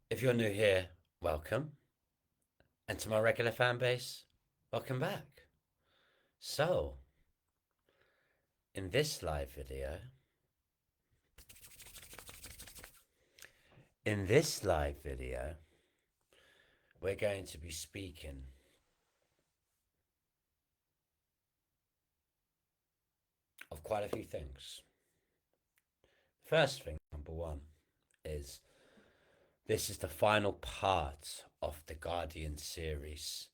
If you're new here, welcome. And to my regular fan base, welcome back. So, in this live video, we're going to be speaking of quite a few things. First thing, number one, is this is the final part of the Guardian series.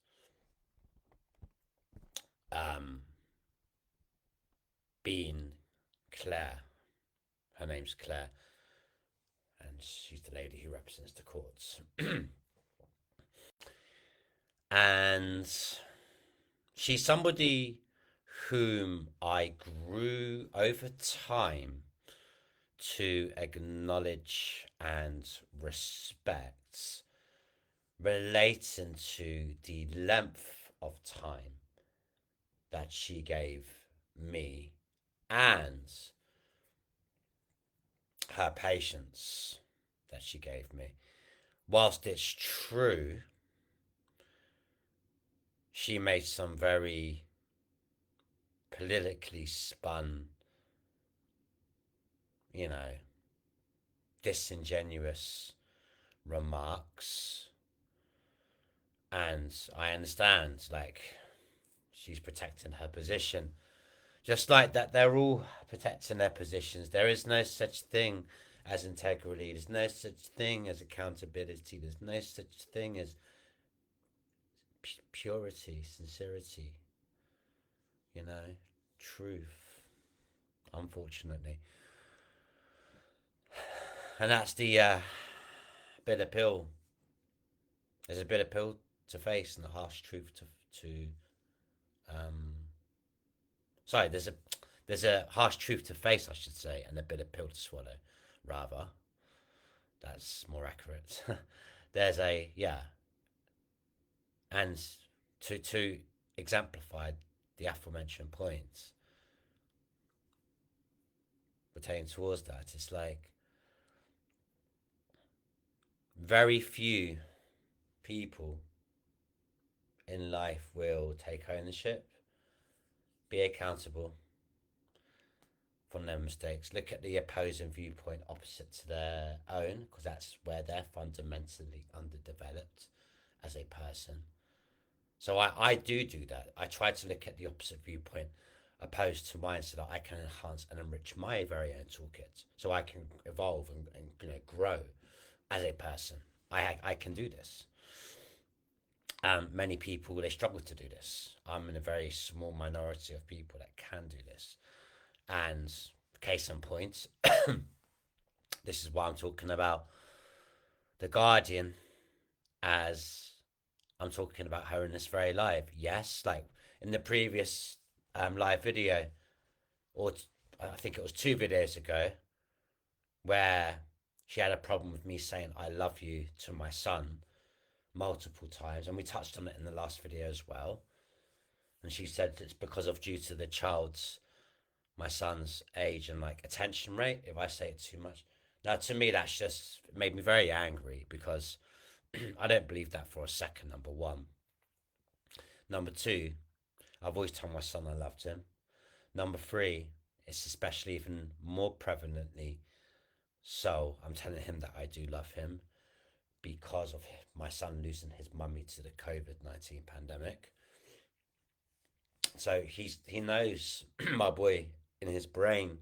Being Claire. Her name's Claire. And she's the lady who represents the courts. And she's somebody whom I grew over time to acknowledge and respect, relating to the length of time that she gave me and her patience that she gave me. Whilst it's true, she made some very politically spun, disingenuous remarks. And I understand, she's protecting her position. Just like that, they're all protecting their positions. There is no such thing as integrity. There's no such thing as accountability. There's no such thing as purity, sincerity, truth, unfortunately. And that's the bitter pill. There's a bitter pill to face and a harsh truth to sorry, there's a harsh truth to face, I should say, and a bitter pill to swallow, rather. That's more accurate. There's a and to exemplify the aforementioned points pertaining towards that, it's like very few people in life will take ownership, be accountable from their mistakes, look at the opposing viewpoint opposite to their own, because that's where they're fundamentally underdeveloped as a person. So I do that. I try to look at the opposite viewpoint opposed to mine so that I can enhance and enrich my very own toolkit so I can evolve and grow as a person. I can do this. Many people, they struggle to do this. I'm in a very small minority of people that can do this. And case in point, this is why I'm talking about the Guardian as I'm talking about her in this very live. Yes, like in the previous live video, or I think it was 2 videos ago, where she had a problem with me saying I love you to my son multiple times, and we touched on it in the last video as well. And she said it's because of due to my son's age and attention rate, if I say it too much. Now, to me, that's just made me very angry because I don't believe that for a second, number one. Number two, I've always told my son I loved him. Number three, it's especially even more prevalently so I'm telling him that I do love him because of my son losing his mummy to the COVID-19 pandemic. So he knows my boy in his brain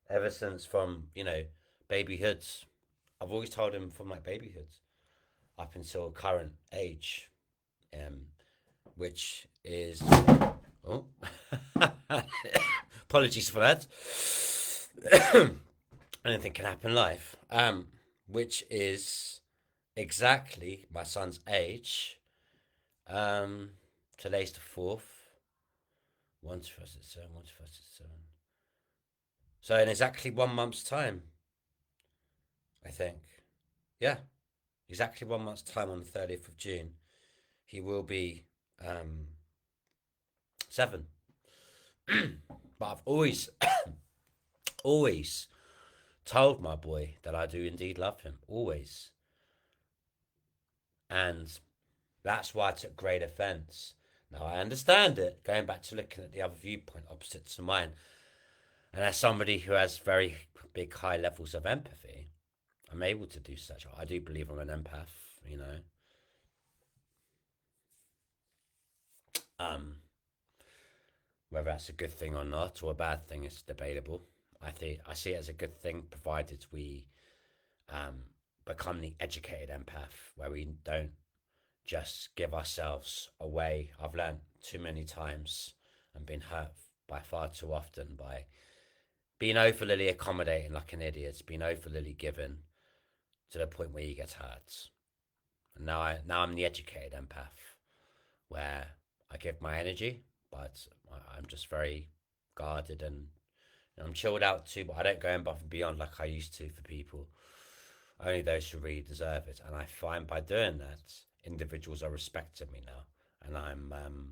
ever since from, babyhoods. I've always told him from babyhoods up until current age, which is apologies for that. Anything can happen in life. Which is exactly my son's age. Today's the 4th. 1 to 1st at 7, 1 to 1st at 7. So in exactly 1 month's time, I think. Yeah, exactly 1 month's time on the 30th of June, he will be 7. But I've always, always told my boy that I do indeed love him. Always. And that's why I took great offence. Now I understand it, going back to looking at the other viewpoint opposite to mine. And as somebody who has very big, high levels of empathy, I'm able to do such. I do believe I'm an empath, you know. Um, Whether that's a good thing or not, or a bad thing, is debatable. I see it as a good thing, provided we um, become the educated empath, where we don't just give ourselves away. I've learned too many times and been hurt by far too often by being overly accommodating like an idiot, being overly given to the point where you get hurt. And now I'm the educated empath, where I give my energy, but I'm just very guarded and I'm chilled out too. But I don't go above and beyond like I used to for people. Only those who really deserve it. And I find by doing that, individuals are respecting me now, and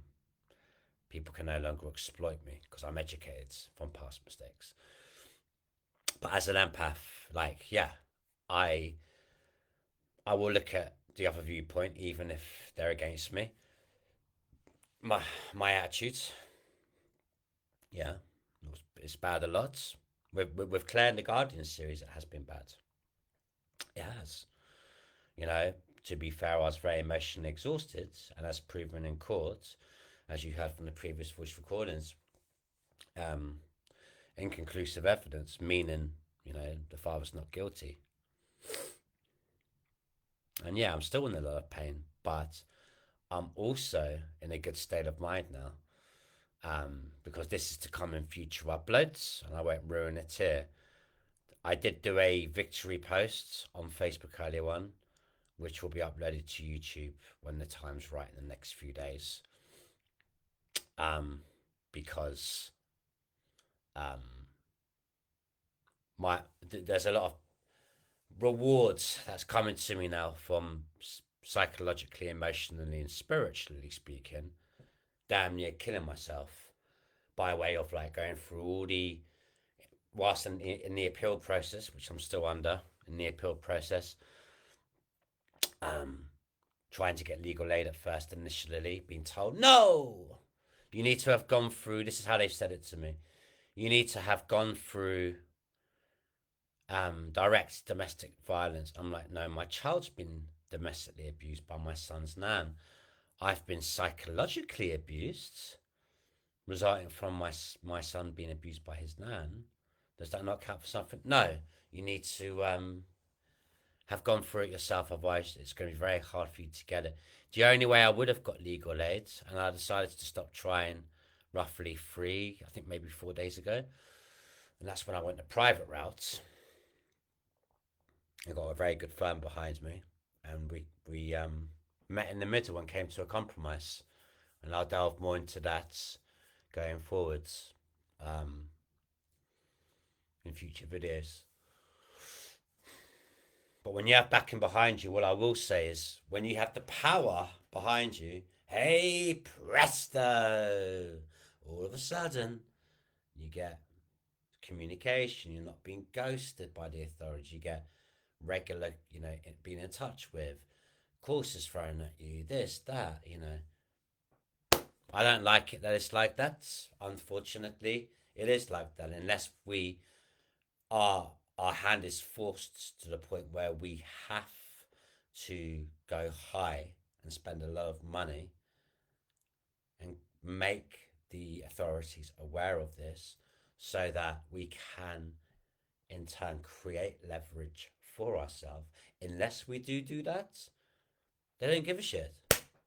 people can no longer exploit me because I'm educated from past mistakes. But as an empath, like yeah, I I will look at the other viewpoint even if they're against me. My my attitudes, yeah, it's bad a lot. With Claire in the Guardian series, it has been bad. It has. You know, to be fair, I was very emotionally exhausted, and as proven in court, as you heard from the previous voice recordings, um, inconclusive evidence, meaning, you know, the father's not guilty. And yeah, I'm still in a lot of pain, but I'm also in a good state of mind now, because this is to come in future uploads, and I won't ruin it here. I did do a victory post on Facebook earlier on, which will be uploaded to YouTube when the time's right in the next few days. Because um, there's a lot of rewards that's coming to me now from psychologically, emotionally, and spiritually speaking. Damn near killing myself by way of like going through all the whilst in the appeal process, which I'm still under in the appeal process. Um, Trying to get legal aid at first initially, being told no, you need to have gone through. This is how they've said it to me. You need to have gone through direct domestic violence. I'm like, no, my child's been domestically abused by my son's nan. I've been psychologically abused, resulting from my son being abused by his nan. Does that not count for something? No, you need to have gone through it yourself. Otherwise, it's going to be very hard for you to get it. The only way I would have got legal aid, and I decided to stop trying roughly I think maybe 4 days ago, and that's when I went the private route. I got a very good firm behind me, and we met in the middle and came to a compromise. And I'll delve more into that going forwards in future videos. But when you have backing behind you, what I will say is when you have the power behind you, hey presto, all of a sudden you get communication. You're not being ghosted by the authorities. You get regular, you know, being in touch with, courses thrown at you, this, that, you know. I don't like it that it's like that. Unfortunately, it is like that unless we are our hand is forced to the point where we have to go high and spend a lot of money and make the authorities aware of this so that we can in turn create leverage for ourselves. Unless we do that, they don't give a shit.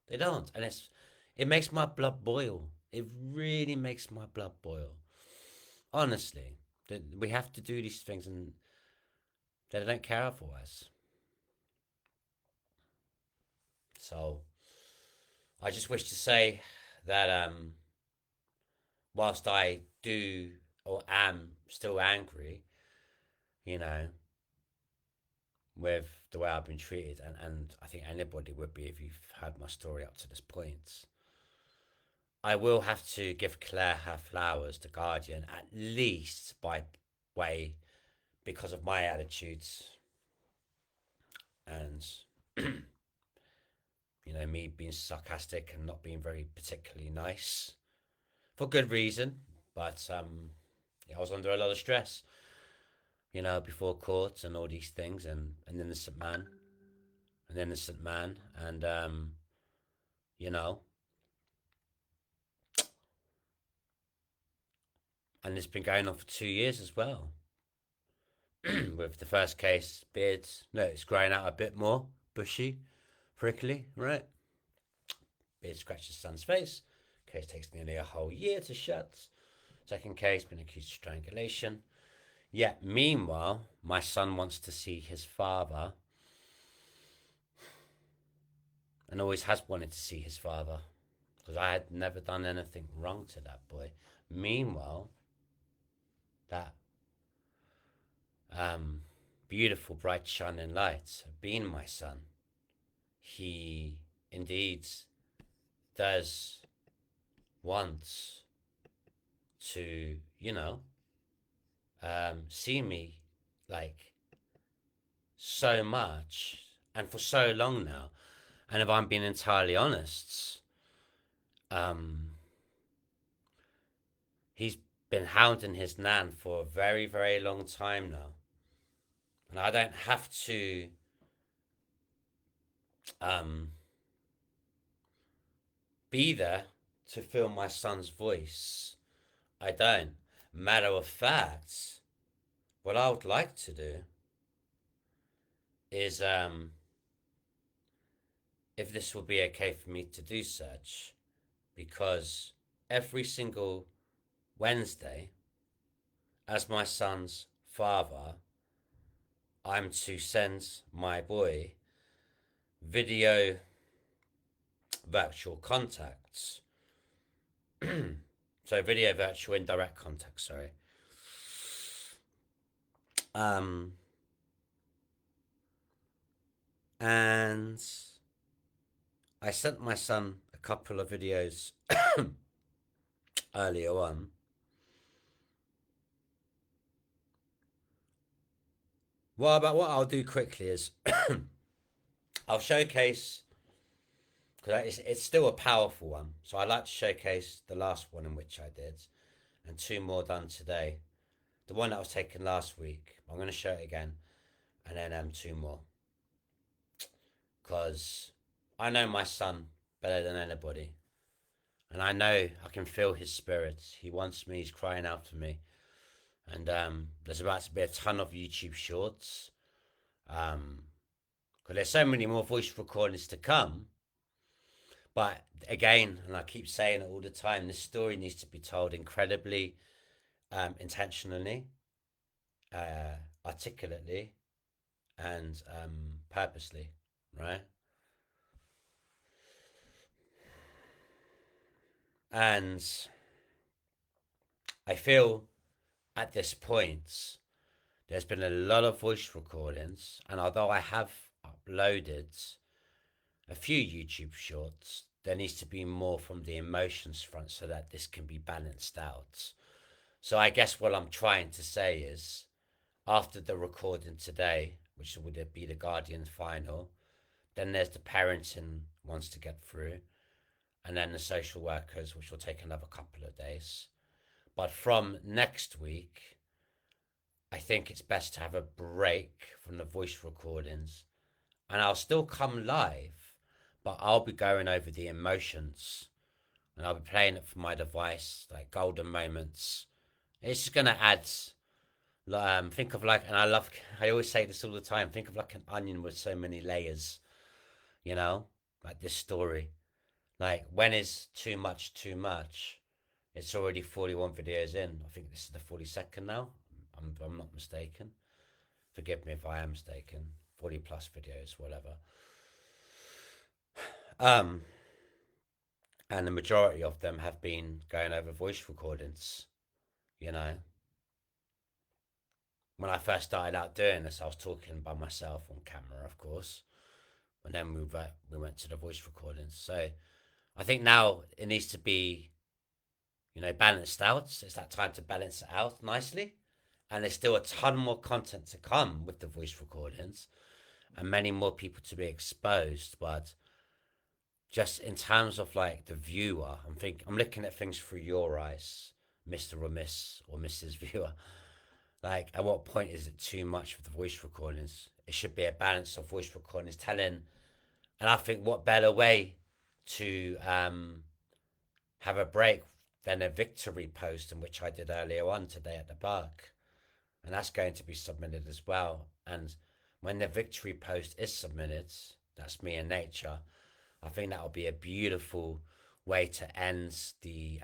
They don't, and it makes my blood boil. It really makes my blood boil. Honestly, we have to do these things, and they don't care for us. So I just wish to say that whilst I do or am still angry, you know, with the way I've been treated, and I think anybody would be if you've heard my story up to this point. I will have to give Claire her flowers, the Guardian, at least by way because of my attitudes and me being sarcastic and not being very particularly nice for good reason. But yeah, I was under a lot of stress, before court and all these things, and an innocent man, and you know, and it's been going on for 2 years as well. With the first case, beards, no, it's growing out a bit more, bushy, prickly, right? Beard scratches son's face. Case takes nearly a whole year to shut. Second case, been accused of strangulation. Yet, meanwhile, my son wants to see his father and always has wanted to see his father because I had never done anything wrong to that boy. Meanwhile, that beautiful, bright, shining light being my son, he indeed does want to, see me like so much and for so long now. And if I'm being entirely honest, um, he's been hounding his nan for a very, very long time now. And I don't have to um, be there to feel my son's voice. I don't. Matter of fact, what I would like to do is, if this will be okay for me to do such, because every single Wednesday, as my son's father, I'm to send my boy video virtual contacts. So video virtual indirect contacts, sorry. And I sent my son a couple of videos earlier on. What I'll do quickly is I'll showcase, because it's still a powerful one. So I like to showcase the last one in which I did, and 2 more done today. The one that was taken last week, I'm going to show it again, and then 2 more. Because I know my son better than anybody. And I know I can feel his spirit. He wants me, he's crying out for me. And there's about to be a ton of YouTube shorts. Because there's so many more voice recordings to come. But again, and I keep saying it all the time, this story needs to be told incredibly intentionally, articulately, and purposely, right? And I feel at this point there's been a lot of voice recordings, and although I have uploaded a few YouTube shorts, there needs to be more from the emotions front so that this can be balanced out. So I guess what I'm trying to say is, after the recording today, which would be the Guardian final, then there's the parenting ones to get through, and then the social workers, which will take another couple of days. But from next week, I think it's best to have a break from the voice recordings, and I'll still come live, but I'll be going over the emotions, and I'll be playing it from my device, like golden moments. It's just gonna add. Think of like, and I always say this all the time. Think of like an onion with so many layers, like this story. Like, when is too much too much? It's already 41 videos in. I think this is the 42nd now. I'm not mistaken. Forgive me if I am mistaken. 40 plus videos, whatever. And the majority of them have been going over voice recordings. When I first started out doing this, I was talking by myself on camera, of course. And then we went to the voice recordings. So I think now it needs to be, balanced out. It's that time to balance it out nicely. And there's still a ton more content to come with the voice recordings, and many more people to be exposed. But just in terms of like the viewer, I'm looking at things through your eyes, Mr. or Miss or Mrs. Viewer. Like, at what point is it too much with the voice recordings? It should be a balance of voice recordings telling, and I think what better way to have a break than a victory post, in which I did earlier on today at the park, and that's going to be submitted as well. And when the victory post is submitted, that's me in nature. I think that will be a beautiful way to end the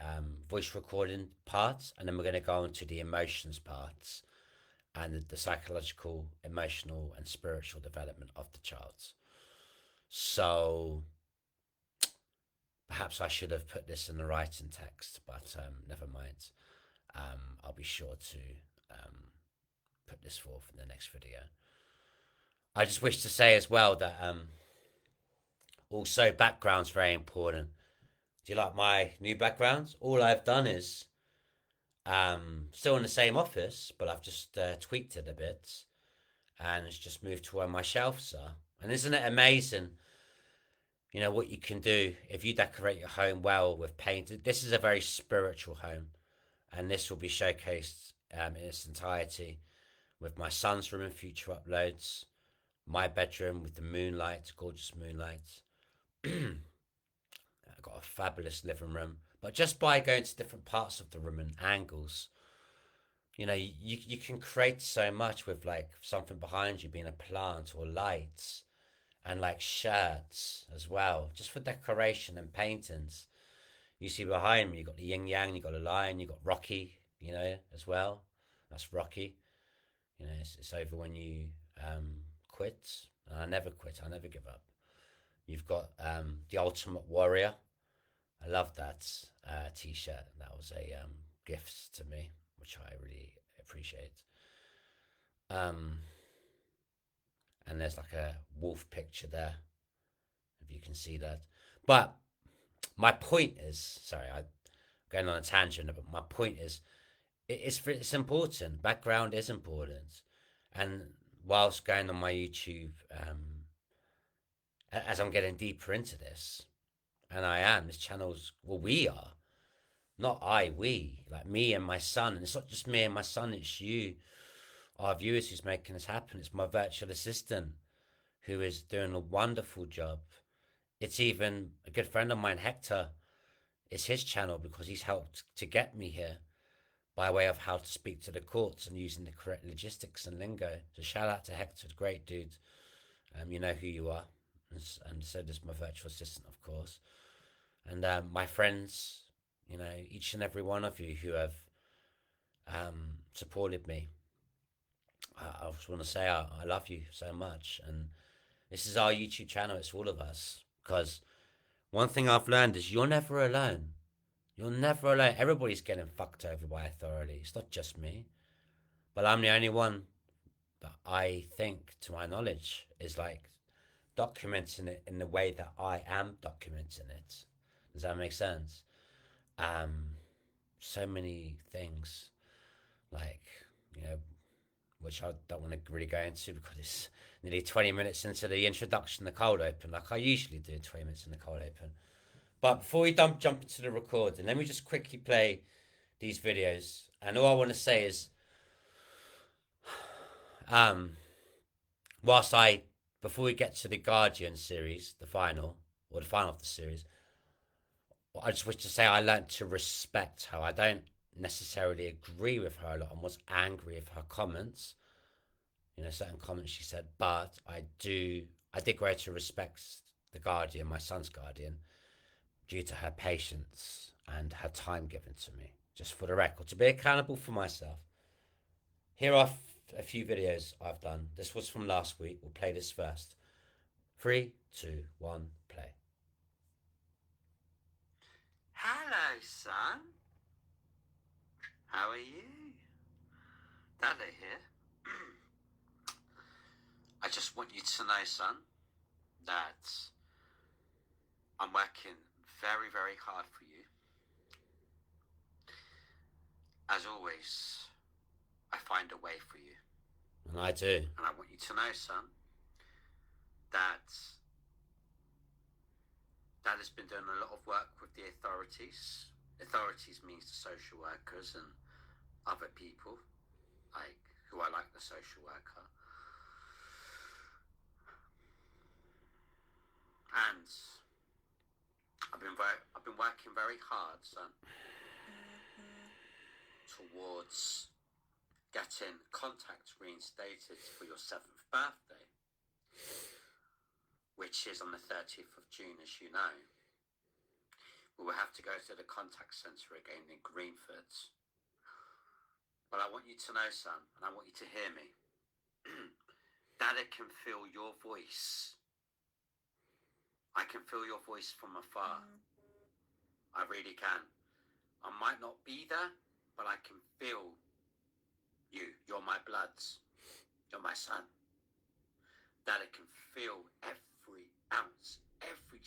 voice recording part, and then we're going to go on to the emotions parts and the psychological, emotional, and spiritual development of the child. So perhaps I should have put this in the writing text, but never mind. I'll be sure to put this forth in the next video. I just wish to say as well that also background's very important. Do you like my new background? All I've done is still in the same office, but I've just tweaked it a bit, and it's just moved to where my shelves are. And isn't it amazing, you know, what you can do if you decorate your home well with paint? This is a very spiritual home, and this will be showcased in its entirety with my son's room in future uploads, my bedroom with the moonlight, gorgeous moonlight. I've got a fabulous living room, but just by going to different parts of the room and angles, you know, you can create so much with like something behind you being a plant or lights, and like shirts as well, just for decoration and paintings. You see behind me, you got the yin yang, you got a lion, you got Rocky, you know, as well. That's Rocky. You know, it's over when you quit. And I never quit. I never give up. You've got the Ultimate Warrior. I love that T-shirt. That was a gift to me, which I really appreciate. And there's like a wolf picture there, if you can see that. But my point is, sorry, I'm going on a tangent, but my point is, it's important. Background is important, and whilst going on my YouTube, as I'm getting deeper into this, and I am, this channel's, well, we are, not I, we, like me and my son. And it's not just me and my son, it's you, our viewers, who's making this happen. It's my virtual assistant who is doing a wonderful job. It's even a good friend of mine, Hector. It's his channel because he's helped to get me here by way of how to speak to the courts and using the correct logistics and lingo. So shout out to Hector, great dude. You know who you are. And so does my virtual assistant, of course. And my friends, you know, each and every one of you who have supported me. I just want to say I love you so much. And this is our YouTube channel. It's all of us. Because one thing I've learned is you're never alone. You're never alone. Everybody's getting fucked over by authority. It's not just me. But I'm the only one that I think, to my knowledge, is like documenting it in the way that I am documenting it. Does that make sense? So many things, like, you know, which I don't want to really go into because it's nearly 20 minutes into the introduction, the cold open, like I usually do 20 minutes in the cold open. But before we jump into the recording, let me just quickly play these videos. And all I want to say is, whilst before we get to the Guardian series, the final of the series, I just wish to say I learned to respect her. I don't necessarily agree with her a lot and was angry with her comments, you know, certain comments she said, but I did grow to respect the Guardian, my son's guardian, due to her patience and her time given to me, just for the record, to be accountable for myself. Here are a few videos I've done. This was from last week. We'll play this first. 3, 2, 1, play. Hello, son. How are you? Daddy here. I just want you to know, son, that I'm working very, very hard for you. As always, I find a way for you. And I do. And I want you to know, son, that Dad has been doing a lot of work with the authorities. Authorities means the social workers and other people, like who are like the social worker. And I've been working very hard, son, towards getting contact reinstated for your 7th birthday, which is on the 30th of June, as you know. We will have to go to the contact centre again in Greenford. But I want you to know, son, and I want you to hear me. Dada can feel your voice. I can feel your voice from afar. I really can. I might not be there, but I can feel you. You're my bloods. You're my son. Dada can feel every ounce, every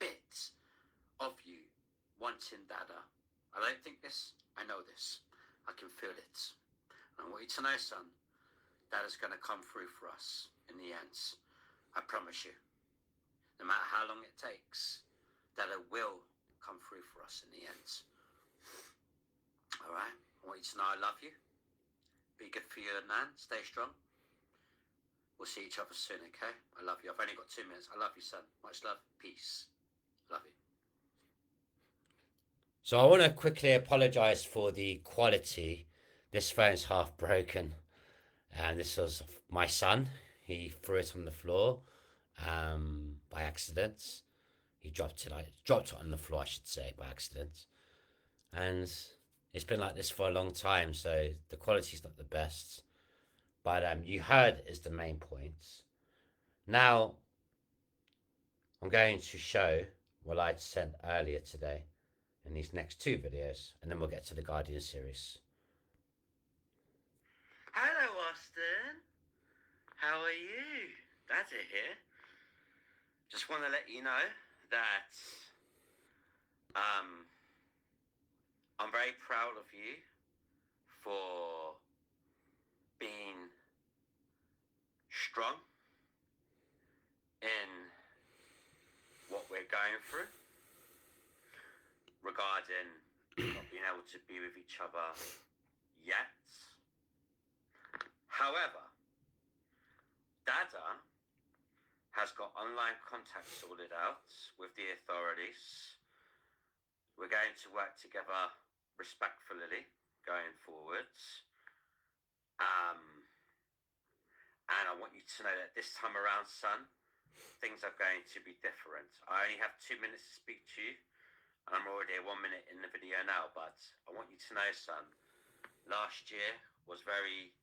bit of you wanting Dada. I don't think this, I know this. I can feel it. And I want you to know, son, Dada's going to come through for us in the end. I promise you. No matter how long it takes, Dada will come through for us in the end. All right? I want you to know I love you. Be good for your nan. Stay strong. We'll see each other soon, okay? I love you. I've only got 2 minutes. I love you, son. Much love. Peace. Love you. So I want to quickly apologise for the quality. This phone's half broken. And this was my son. He threw it on the floor by accident. He dropped it on the floor, I should say, by accident. And it's been like this for a long time, so the quality's not the best. But you heard is the main point. Now, I'm going to show what I'd sent earlier today in these next 2 videos, and then we'll get to the Guardian series. Hello, Austin. How are you? Dada here. Just want to let you know that I'm very proud of you for being strong in what we're going through regarding not being able to be with each other yet. However, Dada has got online contact sorted out with the authorities. We're going to work together respectfully going forwards. And I want you to know that this time around, son, things are going to be different. I only have 2 minutes to speak to you, and I'm already 1 minute in the video now, but I want you to know, son, last year was very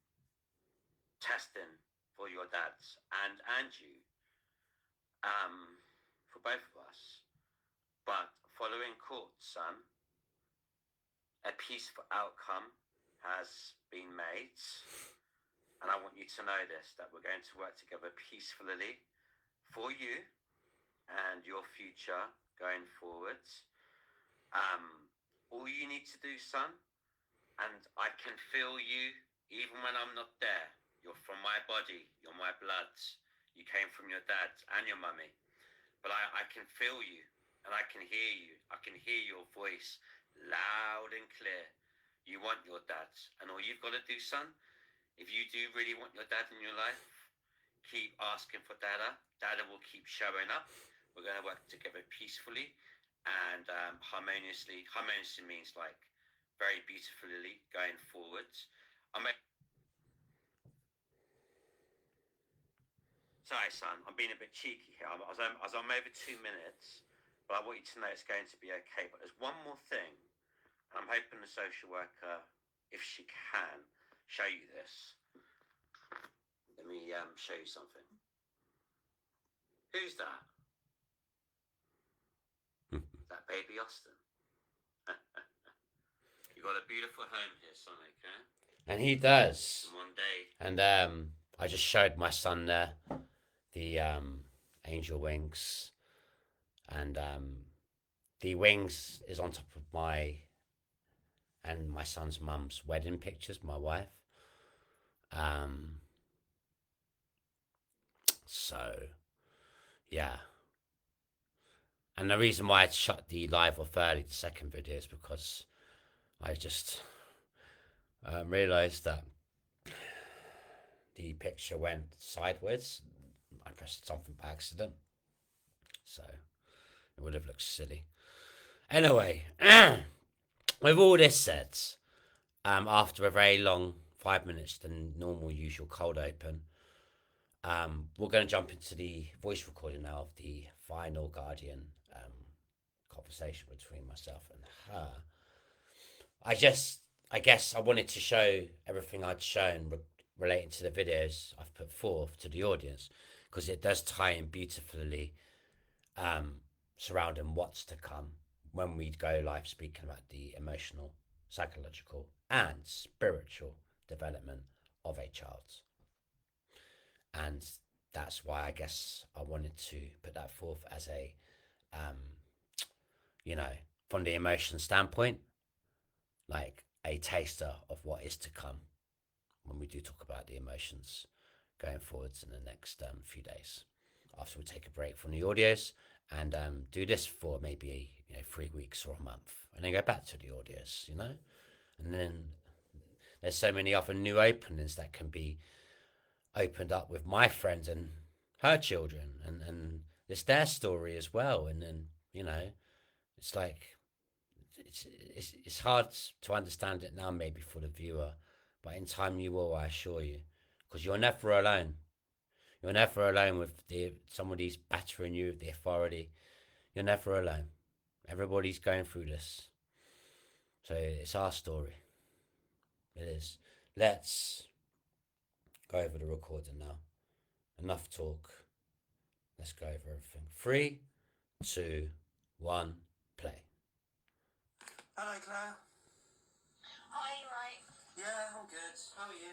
testing for your dads and you, for both of us. But following court, son, a peaceful outcome has been made. And I want you to know this, that we're going to work together peacefully for you and your future going forwards. All you need to do, son, and I can feel you even when I'm not there. You're from my body, you're my blood. You came from your dad and your mummy. But I can feel you and I can hear you. I can hear your voice loud and clear. You want your dad. And all you've got to do, son, if you do really want your dad in your life, keep asking for Dada. Dada will keep showing up. We're going to work together peacefully and harmoniously. Harmoniously means like very beautifully going forwards. Sorry, son, I'm being a bit cheeky here. I'm over 2 minutes, but I want you to know it's going to be okay. But there's one more thing. I'm hoping the social worker, if she can, show you this. Let me show you something. Who's that? That baby Austin. You got a beautiful home here, son, okay? And he does. And one day. And I just showed my son there the angel wings, and the wings is on top of my son's mum's wedding pictures, my wife. So yeah, And the reason why I shut the live off early, the second video, is because I just realised that the picture went sideways. I pressed something by accident, so it would have looked silly. Anyway, with all this said, after a very long 5 minutes than normal usual cold open, we're going to jump into the voice recording now of the final Guardian conversation between myself and her. I guess I wanted to show everything I'd shown relating to the videos I've put forth to the audience, because it does tie in beautifully surrounding what's to come when we go live speaking about the emotional, psychological, and spiritual development of a child. And that's why I guess I wanted to put that forth as a, from the emotion standpoint, like a taster of what is to come when we do talk about the emotions going forwards in the next few days. After we take a break from the audios and do this for maybe 3 weeks or a month, and then go back to the audios, and then there's so many other new openings that can be opened up with my friend and her children, and it's their story as well, and then it's like it's hard to understand it now maybe for the viewer, but in time you will, I assure you, because you're never alone. You're never alone with somebody's battering you with the authority. You're never alone. Everybody's going through this. So it's our story. It is. Let's go over the recording now. Enough talk. Let's go over everything. 3, 2, 1, play. Hello, Claire. Hi, you right? Yeah, I'm good. How are you?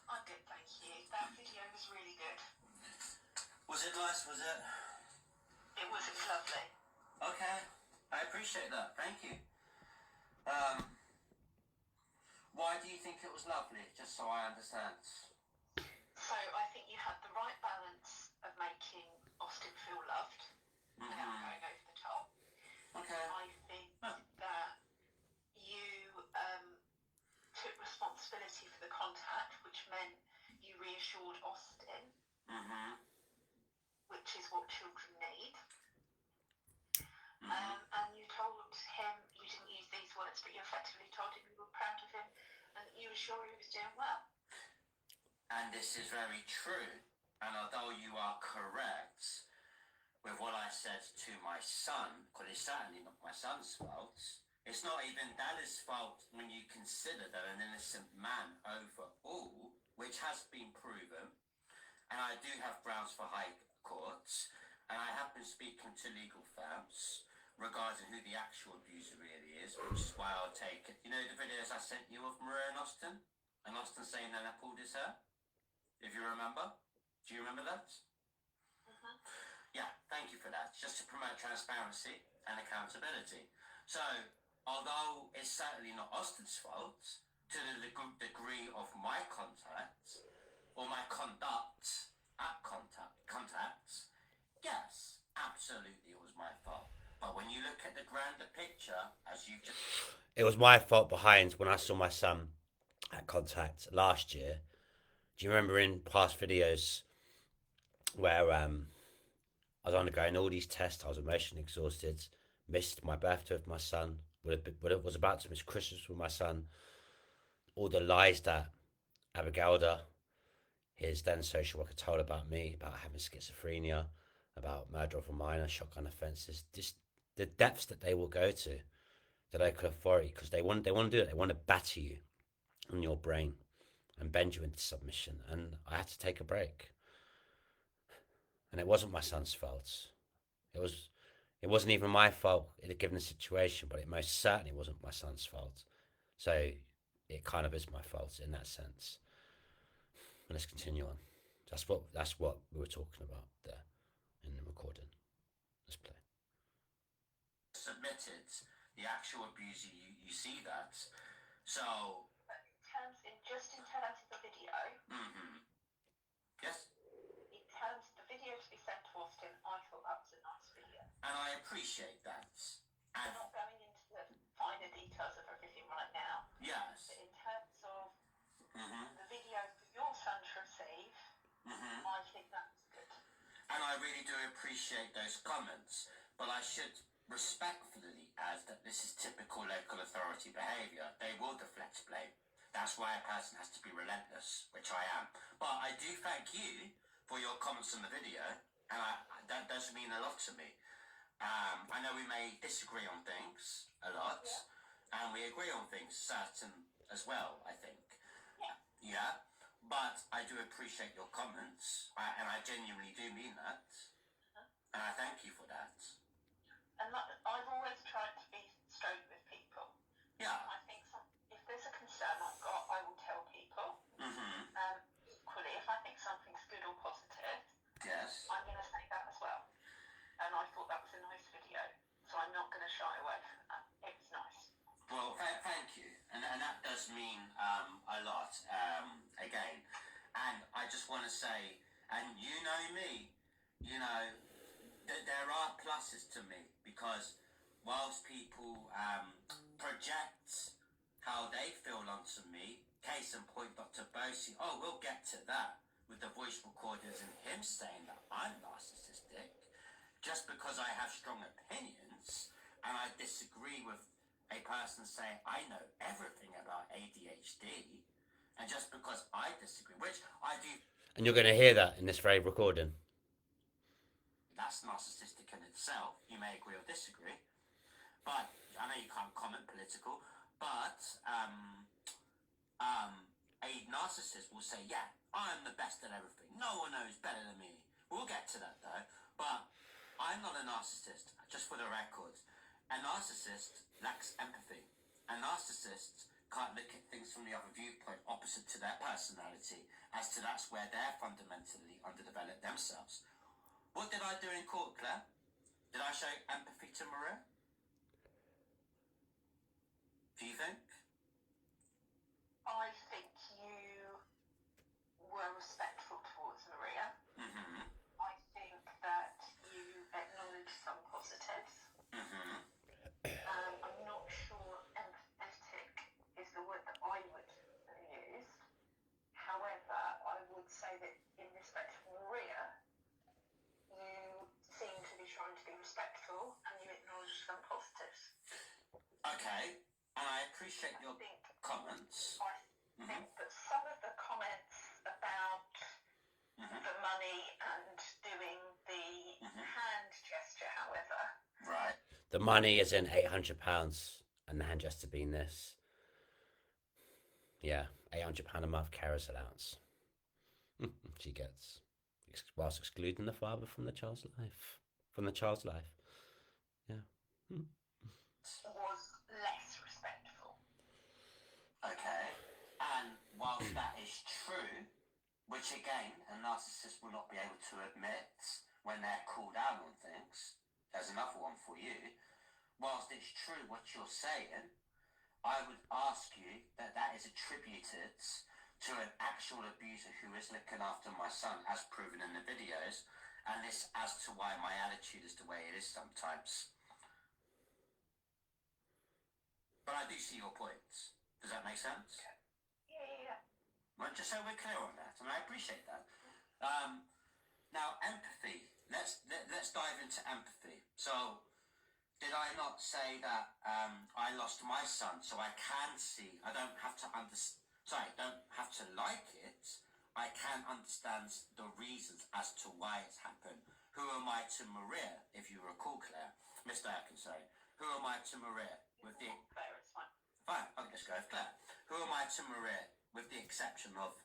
I'm good, thank you. That video was really good. Was it nice, was it? It was lovely. Okay, I appreciate that. Thank you. Why do you think it was lovely? Just so I understand. So I think you had the right balance of making Austin feel loved without going over the top. Okay. I think that you took responsibility for the contact, which meant you reassured Austin, which is what children need. And you told him, you didn't use these words, but you effectively told him you were proud of him and that you were sure he was doing well. And this is very true. And although you are correct with what I said to my son, because it's certainly not my son's fault, it's not even Daddy's fault when you consider they're an innocent man overall, which has been proven. And I do have grounds for high courts. And I have been speaking to legal firms regarding who the actual abuser really is, which is why I'll take it. You know the videos I sent you of Murray and Austin? And Austin saying that I pulled his hair? If you remember? Do you remember that? Yeah, thank you for that. Just to promote transparency and accountability. So, although it's certainly not Austin's fault, to the degree of my contact, or my conduct at contacts, yes, absolutely it was my fault. But when you look at the grander picture, as you just... It was my fault behind when I saw my son at contact last year. Do you remember in past videos where I was undergoing all these tests, I was emotionally exhausted, missed my birthday with my son, was about to miss Christmas with my son, all the lies that Abigailda, his then social worker, told about me, about having schizophrenia, about murder of a minor, shotgun offences, just the depths that they will go to, the local authority, because they want to do it. They want to batter you on your brain and bend you into submission. And I had to take a break. And it wasn't my son's fault. It wasn't even my fault in a given situation, but it most certainly wasn't my son's fault. So it kind of is my fault in that sense. And let's continue on. That's what we were talking about there in the recording. Let's play. Submitted the actual abuser, you see that. So Just in terms of the video. Yes. In terms of the video to be sent to Austin, I thought that was a nice video. And appreciate that. We're And not going into the finer details of everything right now, yes, but in terms of hmm the video for your son to receive, I think that's good. and I really do appreciate those comments, but I should respectfully add that this is typical local authority behaviour. They will deflect blame. That's why a person has to be relentless, which I am. But I do thank you for your comments on the video, and that does mean a lot to me. I know we may disagree on things a lot, and we agree on things certain as well, I think. Yeah, but I do appreciate your comments, and I genuinely do mean that, and I thank you for that. And I've always tried to be straight with people. Yeah. I think if there's a concern I've got, I will tell people. Equally, if I think something's good or positive, Yes. I'm going to say that as well. And I thought that was a nice video, so I'm not going to shy away from that. It was nice. Well, thank you, and that does mean a lot, again. And I just want to say, and you know me, you know, there are pluses to me, because whilst people project how they feel onto me, case in point, Dr. Bosi, we'll get to that, with the voice recordings and him saying that I'm narcissistic, just because I have strong opinions, and I disagree with a person saying I know everything about ADHD, and just because I disagree, which I do, And you're going to hear that in this very recording. that's narcissistic in itself. You may agree or disagree, but I know you can't comment political, but a narcissist will say, yeah, I'm the best at everything, no one knows better than me. We'll get to that though, but I'm not a narcissist, just for the record. A narcissist lacks empathy. A narcissist can't look at things from the other viewpoint opposite to their personality, as to that's where they're fundamentally underdeveloped themselves. What did I do in court, Claire? Did I show empathy to Maria? Do you think? I think you were respectful towards Maria. I think that you acknowledged some positives. I'm not sure empathetic is the word that I would have used. However, I would say that in respect of Maria, you seem to be trying to be respectful, and you acknowledge some positives. Okay, and I appreciate your comments. I think that some of the comments about the money and doing the hand gesture, however, Right. The money is in £800, and the hand gesture being this. Yeah, £800 a month carer's allowance. She gets, whilst excluding the father from the child's life. Yeah. was less respectful. Okay, and whilst that is true, which again, a narcissist will not be able to admit when they're called out on things, there's another one for you. Whilst it's true what you're saying, I would ask you that is attributed to an actual abuser who is looking after my son, as proven in the videos, and this as to why my attitude is the way it is sometimes. But I do see your points. Does that make sense? Yeah. Well, just so we're clear on that, and I appreciate that. Now, empathy. Let's dive into empathy. So, did I not say that I lost my son, so I can see? I don't have to don't have to like it. I can understand the reasons as to why it's happened. Who am I to Maria, if you recall, Claire? Mr. Atkins, sorry. Who am I to Maria? With the Claire, it's fine. Fine, I'll just go with Claire. Who am I to Maria, with the exception of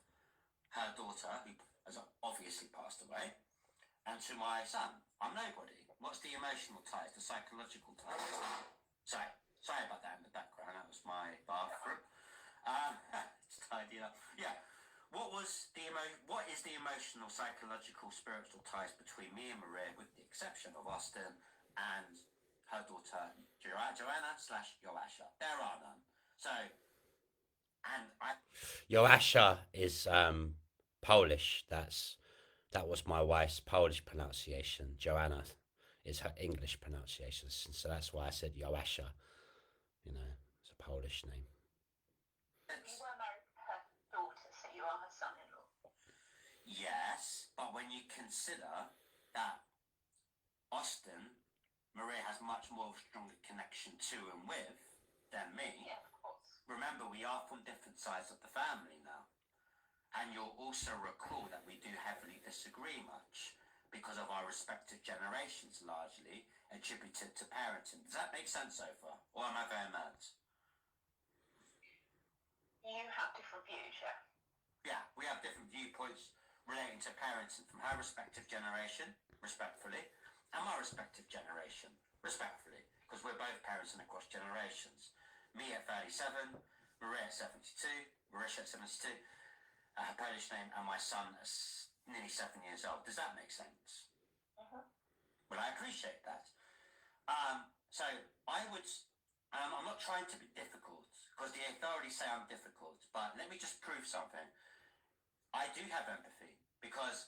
her daughter, who has obviously passed away, and to my son? I'm nobody. What's the emotional ties, the psychological ties? Sorry about that in the background. That was my bathroom. It's tidy up. Yeah. What is the emotional, psychological, spiritual ties between me and Maria, with the exception of Austin and her daughter, Joanna/Joasha? There are none. So, and Joasha is Polish. That was my wife's Polish pronunciation. Joanna is her English pronunciation. So that's why I said Joasha. You know, it's a Polish name. You were married to her daughter, so you are her son-in-law. Yes, but when you consider that Austin, Maria has much more of a stronger connection to and with than me. Yeah, of course. Remember, we are from different sides of the family now. And you'll also recall that we do heavily disagree much because of our respective generations, largely attributed to parenting. Does that make sense so far? Or am I going mad? You have different views, yeah. Yeah, we have different viewpoints relating to parenting from her respective generation, respectfully, and my respective generation, respectfully, because we're both parenting across generations. Me at 37, Maria at 72, Marisha at 72, her Polish name, and my son is nearly 7 years old. Does that make sense? Well, I appreciate that. So I would, I'm not trying to be difficult, because the authorities say I'm difficult, but let me just prove something. I do have empathy, because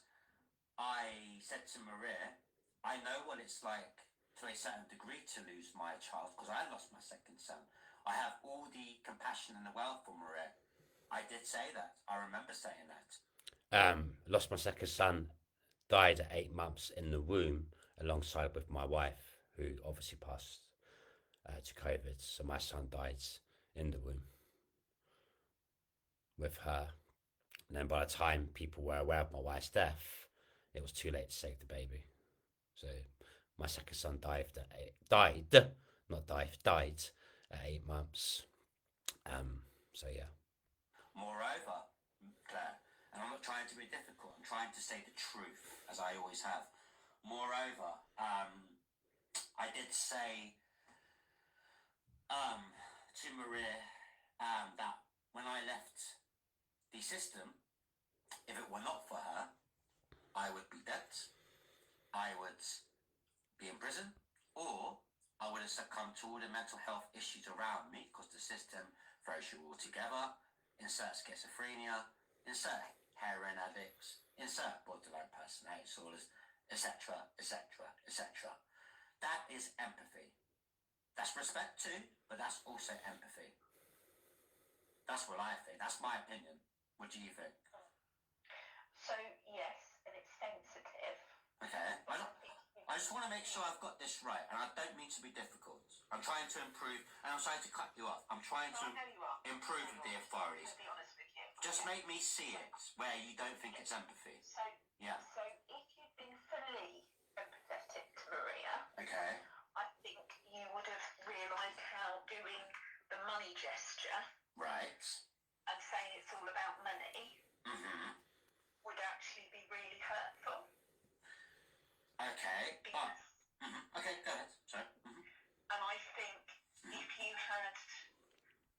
I said to Maria, I know what it's like to a certain degree to lose my child, because I lost my second son. I have all the compassion in the world for Maria. I did say that. I remember saying that. Lost my second son, died at 8 months in the womb alongside with my wife, who obviously passed to COVID. So my son died in the womb with her. And then by the time people were aware of my wife's death, it was too late to save the baby. So my second son died at 8 months. So yeah. Moreover, Claire, and I'm not trying to be difficult, I'm trying to say the truth, as I always have. Moreover, I did say to Maria that when I left the system, if it were not for her, I would be dead, I would be in prison, or I would have succumbed to all the mental health issues around me, because the system throws you all together, insert schizophrenia, insert heroin addicts, insert borderline personality disorders, etc., etc., etc. That is empathy. That's respect too, but that's also empathy. That's what I think. That's my opinion. What do you think? So, yes, and it's sensitive. Okay. I just want to make sure I've got this right, and I don't mean to be difficult. I'm trying to improve, and I'm sorry to cut you off. I'm trying to improve with the authorities. To be honest with you. Just make me see it where you don't think it's empathy. So, Yeah. So if you'd been fully empathetic to Maria, Okay. I think you would have realised how doing the money gesture Right. and saying it's all about money Mm-hmm. would actually be really hurtful. Okay. Because, Okay, go ahead. Sorry. and I think if you had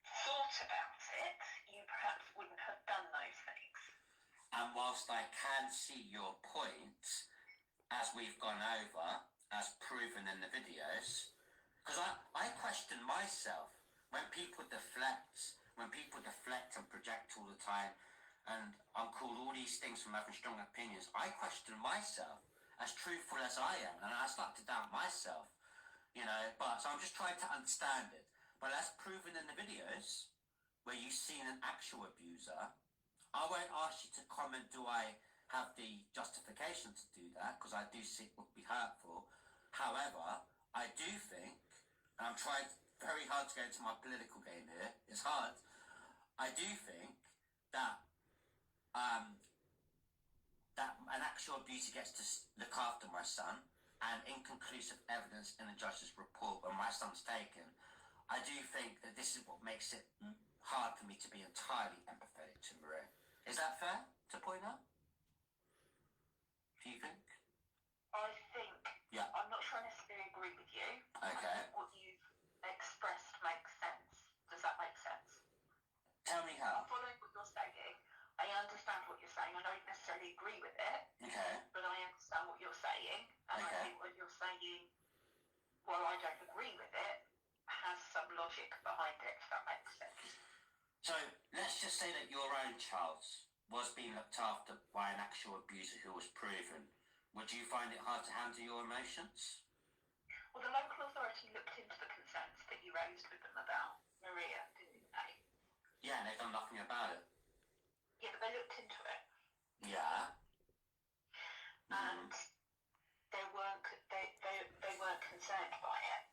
thought about it, you perhaps wouldn't have done those things. And whilst I can see your point, as we've gone over, as proven in the videos, because I question myself when people deflect and project all the time, and I'm called all these things from having strong opinions, I question myself, as truthful as I am, and I start to doubt myself, you know, but so I'm just trying to understand it. But as proven in the videos, where you've seen an actual abuser, I won't ask you to comment, do I have the justification to do that, because I do see it would be hurtful. However, I do think, and I'm trying very hard to go into my political game here, it's hard, I do think that that an actual abuser gets to look after my son, and inconclusive evidence in the judge's report when my son's taken, I do think that this is what makes it hard for me to be entirely empathetic to Maria. Is that fair to point out? Do you think? I think, Yeah. I'm not sure I necessarily agree with you. Okay. I think what you've expressed makes sense. Does that make sense? Tell me how. I'm following what you're saying. I understand what you're saying. I don't necessarily agree with it, Okay. but I understand what you're saying. And I Okay. think what you're saying, while I don't agree with it, has some logic behind it, if that makes sense. So let's just say that your own child was being looked after by an actual abuser who was proven. Would you find it hard to handle your emotions? done nothing about it. Yeah, but they looked into it. Yeah. And they weren't concerned by it.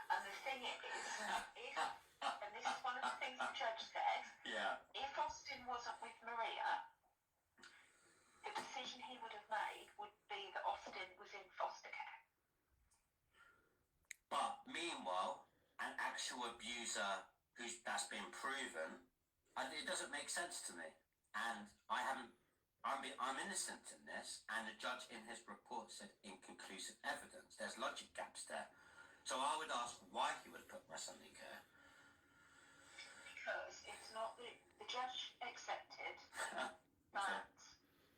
And the thing is, if, and this is one of the things the judge said, if Austin wasn't with Maria, the decision he would have made would be that Austin was in foster care. But meanwhile, an actual abuser that's been proven, it doesn't make sense to me. And I'm innocent in this, and the judge in his report said inconclusive evidence. There's logic gaps there. So I would ask why he would put my son in care. Because it's not the judge accepted that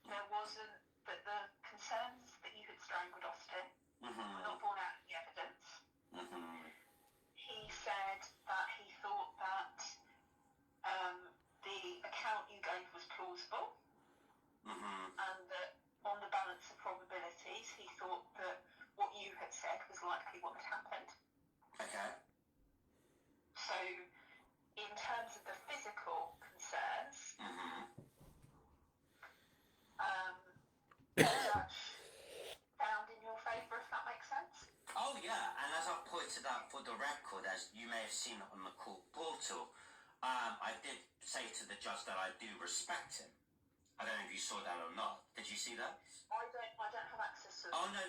there wasn't, that the concerns that you had strangled Austin were not borne out in the evidence. He said that he thought that the account you gave was plausible, and that on the balance of probabilities, he thought that what you had said was likely what had happened. Okay. So, in terms of the physical concerns, the judge found in your favour, if that makes sense. Oh yeah, and as I've pointed out for the record, as you may have seen on the court portal, I did say to the judge that I do respect him. I don't know if you saw that or not. Did you see that? I don't have access to it. Oh no,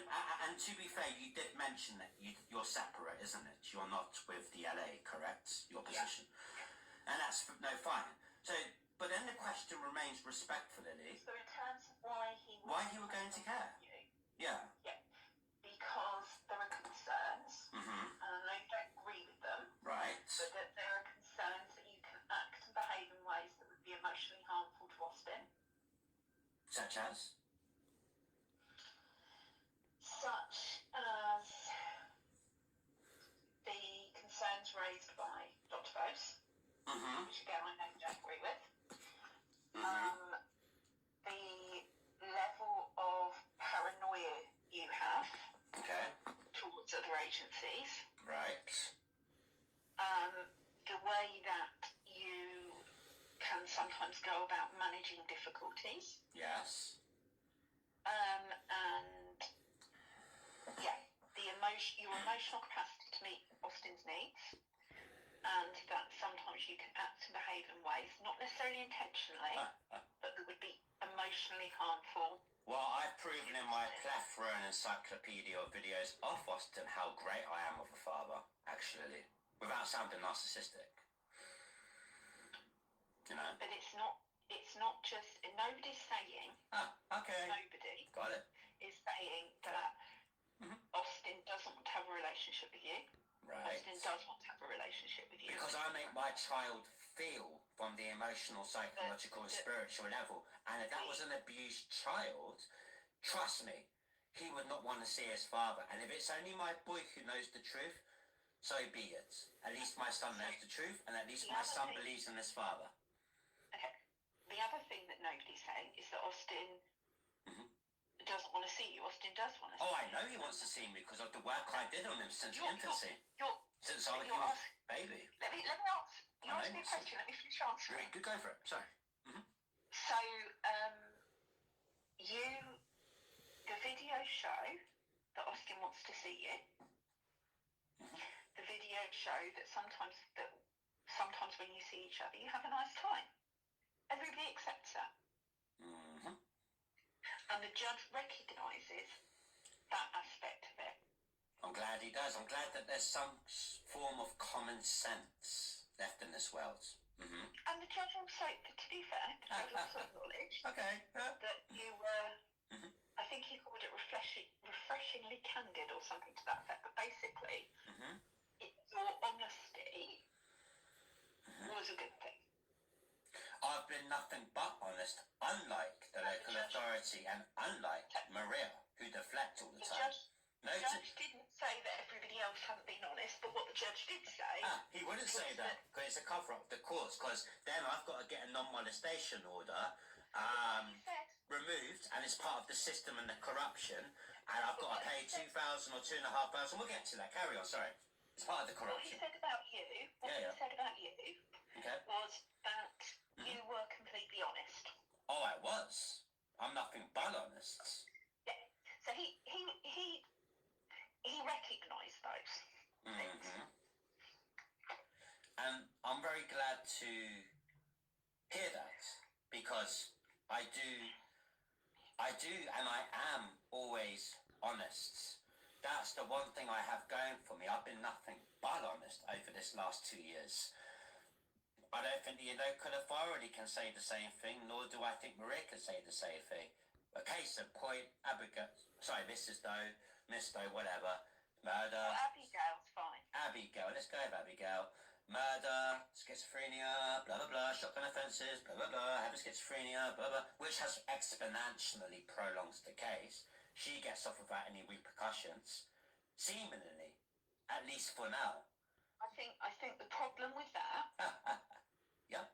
and to be fair, you did mention that you're separate, isn't it? You're not with the LA, correct? Your position. Yeah. And that's, no, fine. So, but then the question remains respectfully. So in terms of why he were going to care? Yeah. Yeah. Because there are concerns, and I know you don't agree with them. Right. But that there are concerns that you can act and behave in ways that would be emotionally harmful to Austin. Such as? Such as the concerns raised by Dr. Bose, which again I know you don't agree with. The level of paranoia you have towards other agencies. Right. The way that you can sometimes go about managing difficulties. Yes. And yeah, your emotional capacity to meet Austin's needs, and that sometimes you can act and behave in ways, not necessarily intentionally, but that would be emotionally harmful. Well, I've proven in my plethora and encyclopedia of videos of Austin how great I am of a father, actually, without sounding narcissistic. You know? But it's not just, nobody's saying, nobody got it, is saying that Austin doesn't want to have a relationship with you. Right. Austin does want to have a relationship with you. Because I make my child feel from the emotional, psychological, and spiritual level. And if that was an abused child, trust me, he would not want to see his father. And if it's only my boy who knows the truth, so be it. At least my son knows the truth, and at least my son believes in his father. Okay. The other thing that nobody's saying is that Austin doesn't want to see you. Austin does want to see you. Oh, I know he wants to see me because of the work I did on him since infancy. Since I was a baby. Let me ask. You asked me a question. Let me finish answering. Right, go for it. Sorry. So, the videos show that Austin wants to see you. The videos show that sometimes when you see each other, you have a nice time. Everybody accepts that. And the judge recognises that aspect of it. I'm glad he does. I'm glad that there's some form of common sense left in this world. And the judge also, to be fair, the judge also acknowledged that you were, I think he called it refreshingly candid or something to that effect, but basically, your honesty was a good thing. I've been nothing but honest, unlike the local authority and unlike Maria, who deflect all the time. The judge didn't say that everybody else hadn't been honest, but what the judge did say... he wouldn't say that, because it's a cover-up of the courts, because then I've got to get a non-molestation order removed, and it's part of the system and the corruption, and I've got to pay 2,000 or 2,500. We'll get to that. Carry on, sorry. It's part of the What he corruption. said about you, Yeah. he said about you Okay. was that you were completely honest. Oh, I was. I'm nothing but honest. Yeah. So he recognised those things. And I'm very glad to hear that, because I do, and I am always honest. That's the one thing I have going for me. I've been nothing but honest over this last 2 years. I don't think the local authority can say the same thing, nor do I think Maria can say the same thing. A case in point, Mrs. Doe, Miss Doe, whatever, murder. Well, Abigail's fine. Abigail, let's go with Abigail. Murder, schizophrenia, blah blah blah, shotgun offences, blah blah blah, having schizophrenia, blah blah, which has exponentially prolonged the case. She gets off without any repercussions, seemingly, at least for now. I think the problem with that Yeah.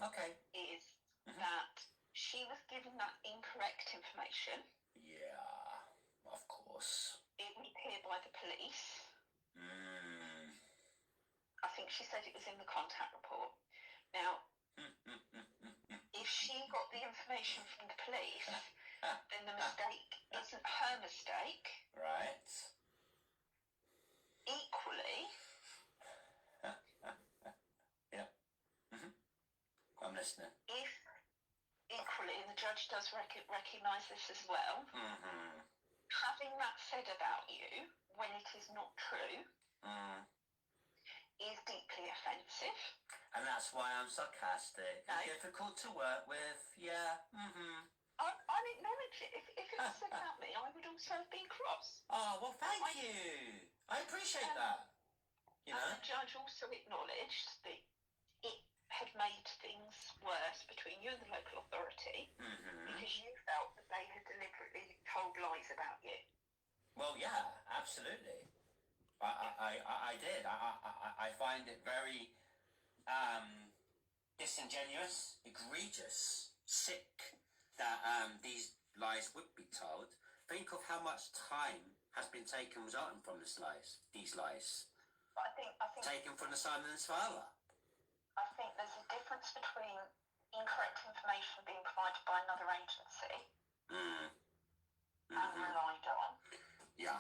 Okay. is that she was given that incorrect information. Yeah, of course. It was here by the police. I think she said it was in the contact report. Now, if she got the information from the police, then the mistake isn't her mistake. Right. Equally, Yeah. I'm listening. if equally, and the judge does recognise this as well, having that said about you when it is not true is deeply offensive. And that's why I'm sarcastic. No. Difficult to work with. Yeah. I'll acknowledge it. If it was said about me, I would also have been cross. Oh, well, thank you. I appreciate that. You know? And the judge also acknowledged that it had made things worse between you and the local authority because you felt that they had deliberately told lies about you. Well, yeah, absolutely. I did. I find it very disingenuous, egregious, sick that these lies would be told. Think of how much time has been taken resulting from these lies. But I think Taken from the son and his father. I think there's a difference between incorrect information being provided by another agency and relied on, Yeah.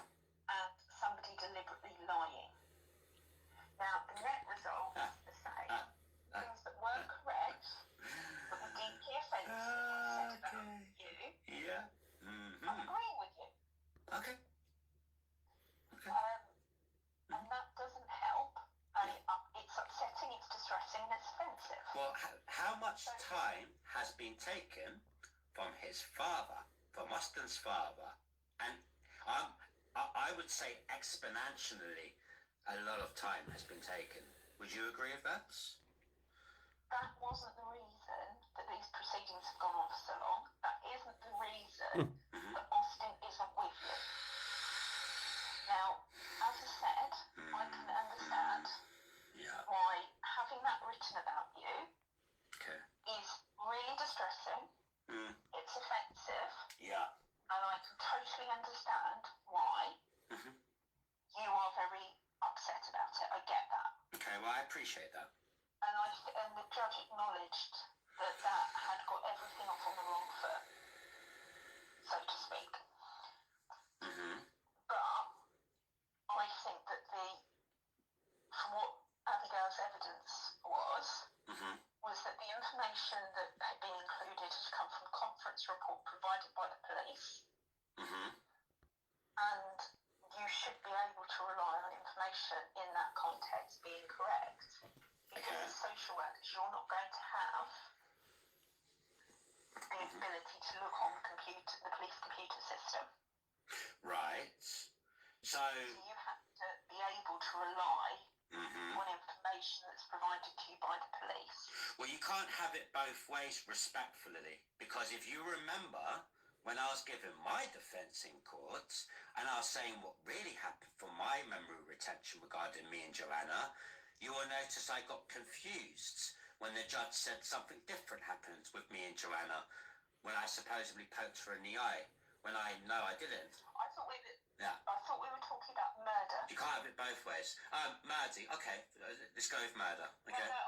and somebody deliberately lying. Now, the net result is the same. Things that weren't correct, that were deeply offensive, said about you. Yeah. I'm agreeing with you. Okay. And that doesn't help. And it's upsetting, it's distressing, and it's offensive. Well, how much time has been taken from his father, from Austin's father, and I would say exponentially a lot of time has been taken. Would you agree with that? That wasn't the reason that these proceedings have gone on for so long. That isn't the reason that Austin isn't with you. Now, as I said, I can understand why having that written about you is really distressing. It's offensive. Yeah. And I can totally understand why you are very upset about it. I get that. Okay, well, I appreciate that. And the judge acknowledged that had got everything off on the wrong foot, so to speak. But I think that from what Abigail's evidence was that the information that had been included had come from a conference report provided by the police. And you should be able to rely on information in that context being correct. Because as social workers, you're not going to have the ability to look on the police computer system. Right. So you have to be able to rely on information that's provided to you by the police. Well, you can't have it both ways respectfully, because if you remember when I was giving my defence in court and I was saying what really happened from my memory retention regarding me and Joanna, you will notice I got confused when the judge said something different happened with me and Joanna when I supposedly poked her in the eye, when I know I didn't. I thought we were talking about murder. You can't have it both ways. Murder. Okay, let's go with murder. Okay. No,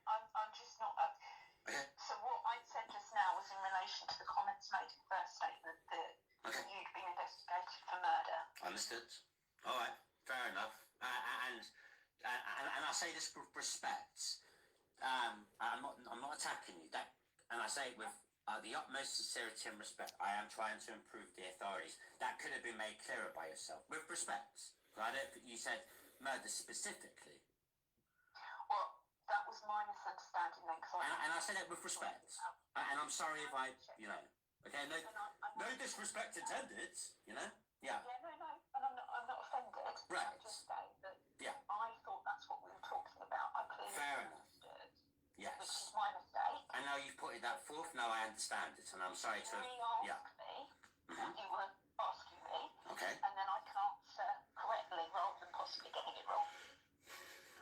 I'm just not. Okay. So what I said just now was in relation to the comments made in the first statement that Okay. you'd been investigated for murder. Understood. All right. Fair enough. And I say this with respect. I'm not attacking you. And I say it with the utmost sincerity and respect. I am trying to improve the authorities. That could have been made clearer by yourself, with respect. I don't think you said murder specifically. Well, that was my misunderstanding then. And I said it with respect. And I'm sorry if I, okay, no disrespect intended, Yeah. Yeah, no, and I'm not offended. Right. I'm just saying that Yeah. I thought that's what we were talking about. I clearly Fair enough. understood, Yes. which is my mistake. And now you've put that forth. Now I understand it, and I'm sorry to. Yeah. Re-ask me. Mhm. You were asking me, Okay. and then I can answer correctly rather than possibly getting it wrong.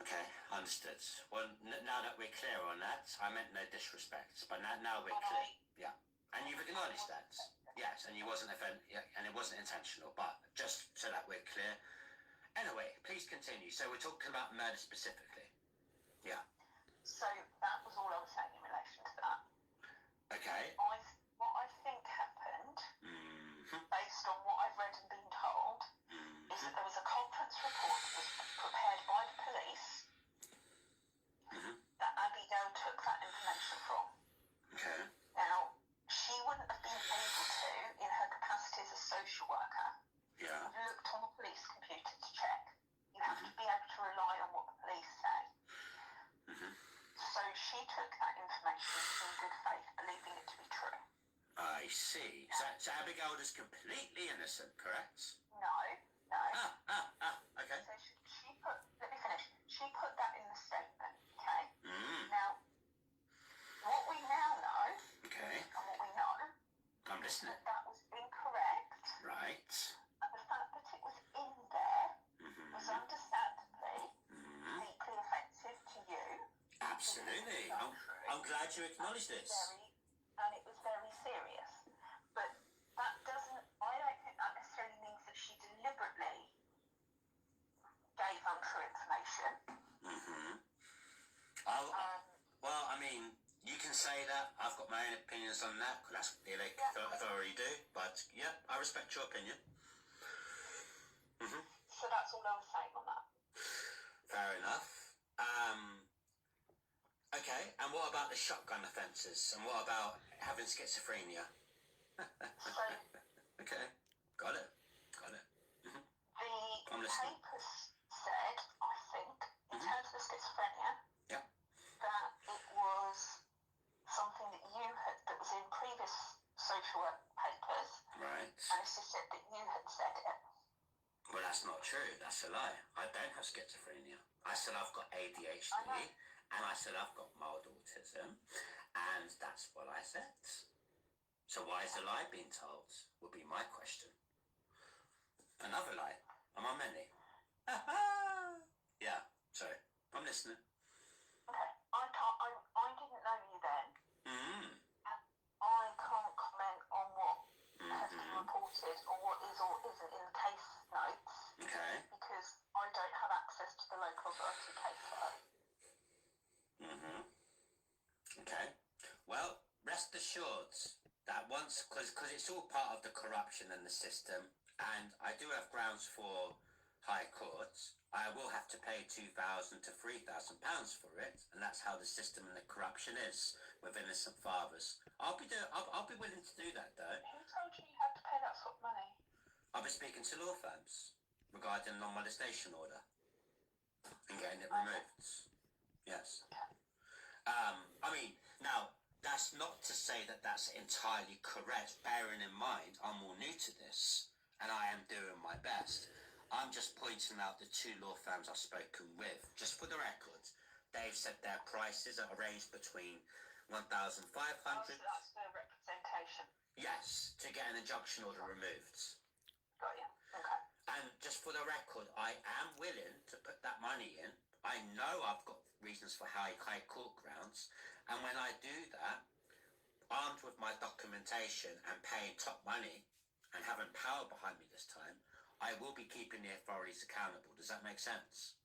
Okay. Understood. Well, now that we're clear on that, I meant no disrespect, but now we're And clear. Yeah. And you've acknowledged that. Yes, and you wasn't and it wasn't intentional, but just so that we're clear. Anyway, please continue. So we're talking about murder specifically. Yeah. So that was all I was saying in relation to that. Okay. What I think happened, Mm-hmm. based on what I've read and been told, is that there was a conference report that was prepared by the police that Abigail took that information from. Okay. Now, she wouldn't have been able to, in her capacity as a social worker, Yeah. have looked on the police computer to check. You have to be able to rely on what the police say. So she took that information in good faith, believing it to be true. I see. So Abigail is completely innocent, correct? No. Okay. So she put, let me finish. She put that in the statement, okay? Mm. Now, what we now know, Okay. and what we know, I'm is listening. that was incorrect, Right. and the fact that it was in there was Mm-hmm. understandably Mm-hmm. deeply offensive to you. Absolutely. I'm glad you acknowledged this. And it was very serious. But that doesn't, I don't think that necessarily means that she deliberately gave untrue information. Mm-hmm. Well, I mean, you can say that. I've got my own opinions on that, because that's what the authority do. But, yeah, I respect your opinion. Mm-hmm. So that's all I was saying on that. Fair enough. Okay, and what about the shotgun offences? And what about having schizophrenia? So Okay, got it. Mm-hmm. I'm the listening. papers said, I think, in terms of the schizophrenia, Yeah. that it was something that was in previous social work papers, Right. and it's just said that you had said it. Well, that's not true. That's a lie. I don't have schizophrenia. I said I've got ADHD, and I said I've got mild autism, and that's what I said. So why is the lie being told? Would be my question. Another lie. Am I many? Yeah. Sorry. I'm listening. Okay, I didn't know you then. Mm. I can't comment on what has been Mm-hmm. reported or what is or isn't in the case notes Okay. because I don't have access to the local authority casework. Mm-hmm. Okay. Well, rest assured that once, because it's all part of the corruption in the system, and I do have grounds for high courts, I will have to pay £2,000 to £3,000 for it, and that's how the system and the corruption is with innocent fathers. I'll be willing to do that though. Who told you you had to pay that sort of money? I'll be speaking to law firms regarding non-molestation order and getting it removed. Yes. I mean, now, that's not to say that that's entirely correct, bearing in mind I'm all new to this, and I am doing my best. I'm just pointing out the two law firms I've spoken with. Just for the record, they've said their prices are ranged between £1,500... That's the representation. Yes, to get an injunction order removed. Got you. Okay. And just for the record, I am willing to put that money in. I know I've got reasons for high court grounds, and when I do that, armed with my documentation and paying top money and having power behind me this time, I will be keeping the authorities accountable. Does that make sense?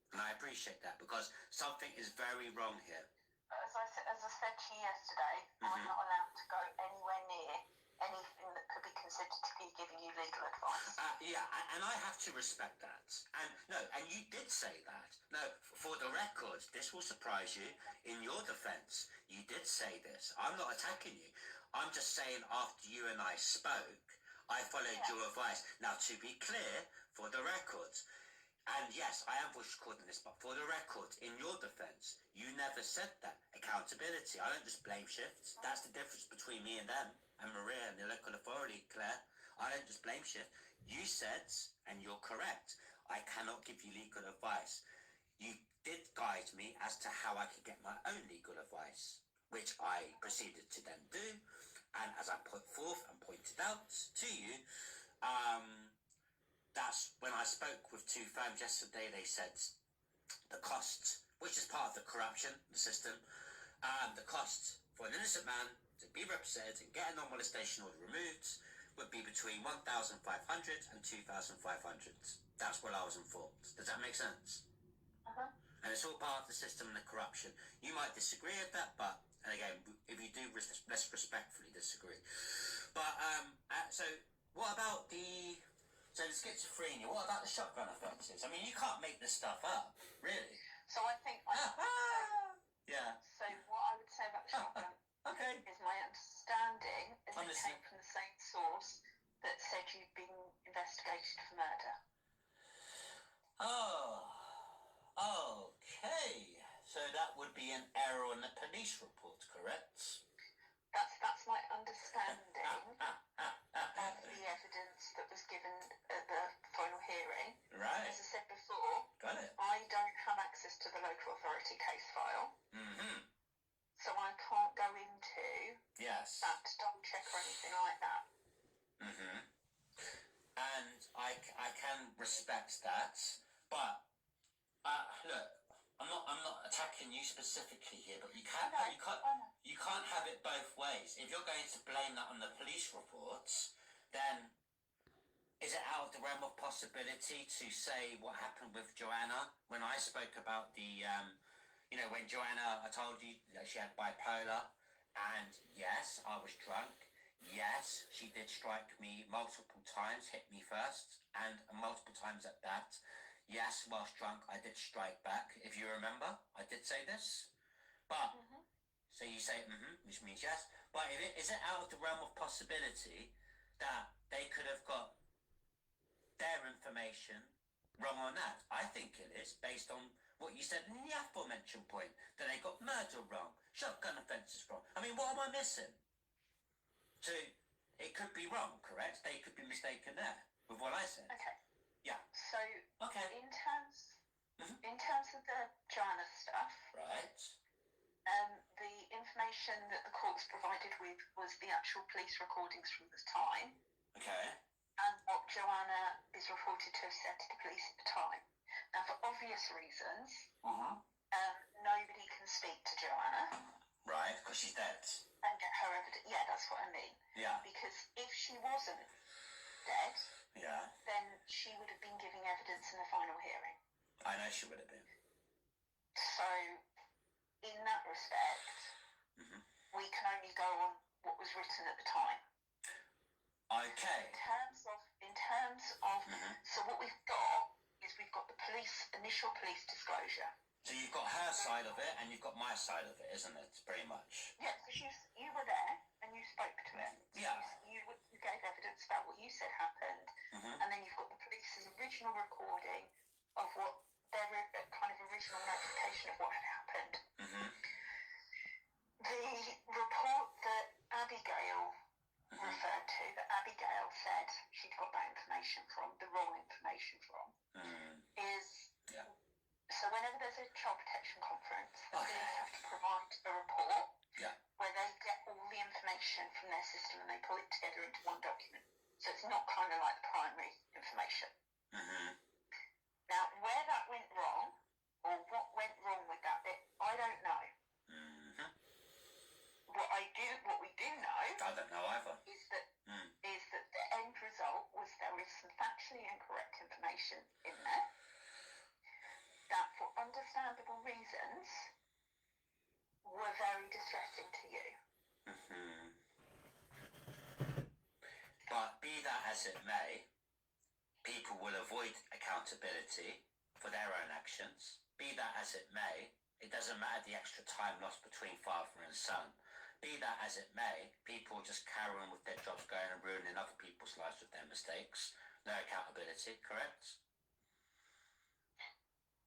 And I appreciate that, because something is very wrong here. As I said to you yesterday, I'm not allowed to go anywhere near anything that could be considered to be giving you legal advice. Yeah, and I have to respect that. And no, and you did say that. No, for the record, this will surprise you. In your defense, you did say this. I'm not attacking you. I'm just saying, after you and I spoke, I followed your advice. Now, to be clear, for the record, and yes, I am voice recording this, but for the record, in your defence, you never said that. Accountability. I don't just blame shift. That's the difference between me and them, and Maria and the local authority, Claire. I don't just blame shift. You said, and you're correct, I cannot give you legal advice. You did guide me as to how I could get my own legal advice, which I proceeded to then do. And as I put forth and pointed out to you, that's when I spoke with two firms yesterday. They said the cost, which is part of the corruption, the system, the cost for an innocent man to be represented and get a non-molestation order removed would be between 1,500 and 2,500. That's what I was informed. Does that make sense? And it's all part of the system and the corruption. You might disagree with that, but, and again, if you do, let's respectfully disagree. But, so what about the schizophrenia? What about the shotgun offences? I mean, you can't make this stuff up, really. So I think... Yeah. So what I would say about the shotgun is my understanding is it came from the same source that said you'd been investigated for murder. Oh, okay. So that would be an error on the police report, correct? That's my understanding of the evidence that was given at the final hearing. Right. As I said before, Got it. I don't have access to the local authority case file. Mm-hmm. So I can't go into Yes. that to double check or anything like that. Mm-hmm. And I can respect that, but look, I'm not attacking you specifically here, but you can't have it both ways. If you're going to blame that on the police reports, then is it out of the realm of possibility to say what happened with Joanna when I spoke about the when Joanna, I told you that she had bipolar, and yes, I was drunk. Yes, she did strike me multiple times, hit me first, and multiple times at that. Yes, whilst drunk, I did strike back. If you remember, I did say this. But, so you say, which means yes. But is it out of the realm of possibility that they could have got their information wrong on that? I think it is, based on what you said in the aforementioned point, that they got murder wrong, shotgun offences wrong. I mean, what am I missing? So, it could be wrong, correct? They could be mistaken there, with what I said. Okay. Yeah. So, Okay. in terms of the Joanna stuff, Right. the information that the courts provided with was the actual police recordings from the time, Okay. and what Joanna is reported to have said to the police at the time. Now, for obvious reasons, nobody can speak to Joanna. Right, because she's dead. And get her evidence. Yeah, that's what I mean. Yeah. Because if she wasn't dead, Yeah. then she would have been giving evidence in the final hearing. I know she would have been. So, in that respect, we can only go on what was written at the time. Okay. In terms of, so what we've got is we've got the initial police disclosure. So you've got her side of it and you've got my side of it, isn't it? Pretty much. Yeah, because you were there and you spoke to it. Yeah. You gave evidence about what you said happened, and then you've got the police's original recording of what their kind of original notification of what had happened. The report that Abigail referred to, that Abigail said she'd got that information from, the wrong information from, is so whenever there's a child protection conference, the police have to provide a report where they get all the information from their system and they pull it together into one document. So it's not kind of like the primary information. Now, where that went wrong, or what went wrong with that bit, I don't know. What we do know, I don't know either. is that the end result was there is understandable reasons, were very distressing to you. But be that as it may, people will avoid accountability for their own actions. Be that as it may, it doesn't matter the extra time lost between father and son. Be that as it may, people just carry on with their jobs going and ruining other people's lives with their mistakes. No accountability, correct?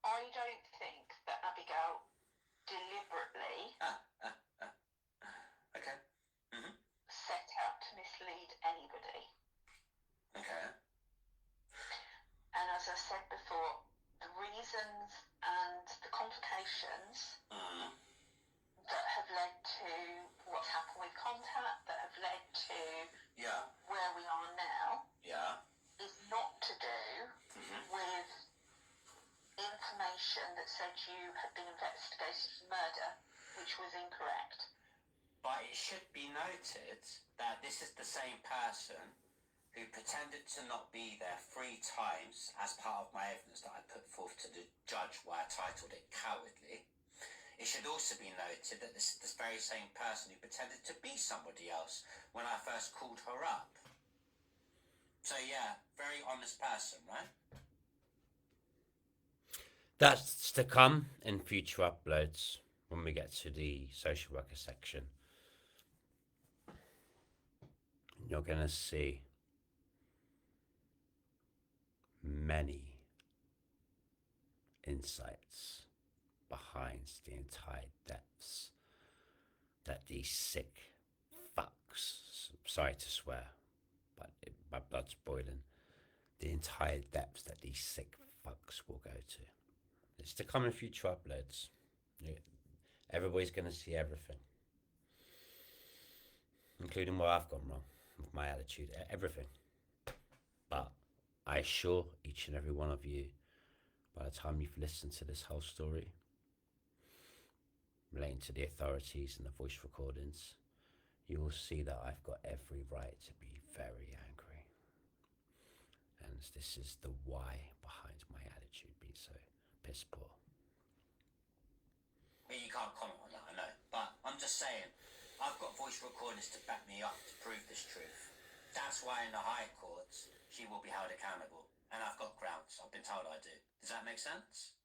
I don't think that Abigail deliberately Okay. set out to mislead anybody. Okay. And as I said before, the reasons and the complications that have led to what's happened with contact, that have led to where we are now, is not to do with information that said you had been investigated for murder, which was incorrect. But it should be noted that this is the same person who pretended to not be there 3 times as part of my evidence that I put forth to the judge, where I titled it cowardly. It should also be noted that this is the very same person who pretended to be somebody else when I first called her up. So yeah, very honest person, right? That's to come in future uploads when we get to the social worker section. You're going to see many insights behind the entire depths that these sick fucks, sorry to swear, but my blood's boiling, the entire depths that these sick fucks will go to. It's to come in future uploads. Everybody's going to see everything, including where I've gone wrong with my attitude, everything. But I assure each and every one of you, by the time you've listened to this whole story relating to the authorities and the voice recordings, you will see that I've got every right to be very angry. And this is the why behind my attitude being so piss poor. You can't comment on that, I know. But I'm just saying, I've got voice recordings to back me up to prove this truth. That's why in the High Court, she will be held accountable. And I've got grounds. I've been told I do. Does that make sense?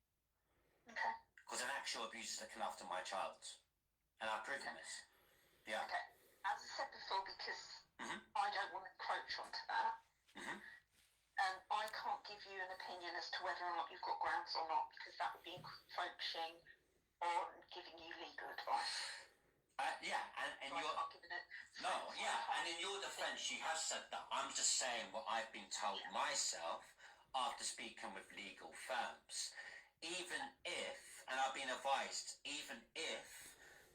Okay. Because an actual abuser is looking after my child. And I've proven this. Yeah. Okay. As I said before, because I don't want to encroach onto that, I can't give you an opinion as to whether or not you've got grounds or not, because that would be encroaching on giving you legal advice. And so you're... and in your defence, you have said that. I'm just saying what I've been told myself after speaking with legal firms. Even if, and I've been advised, even if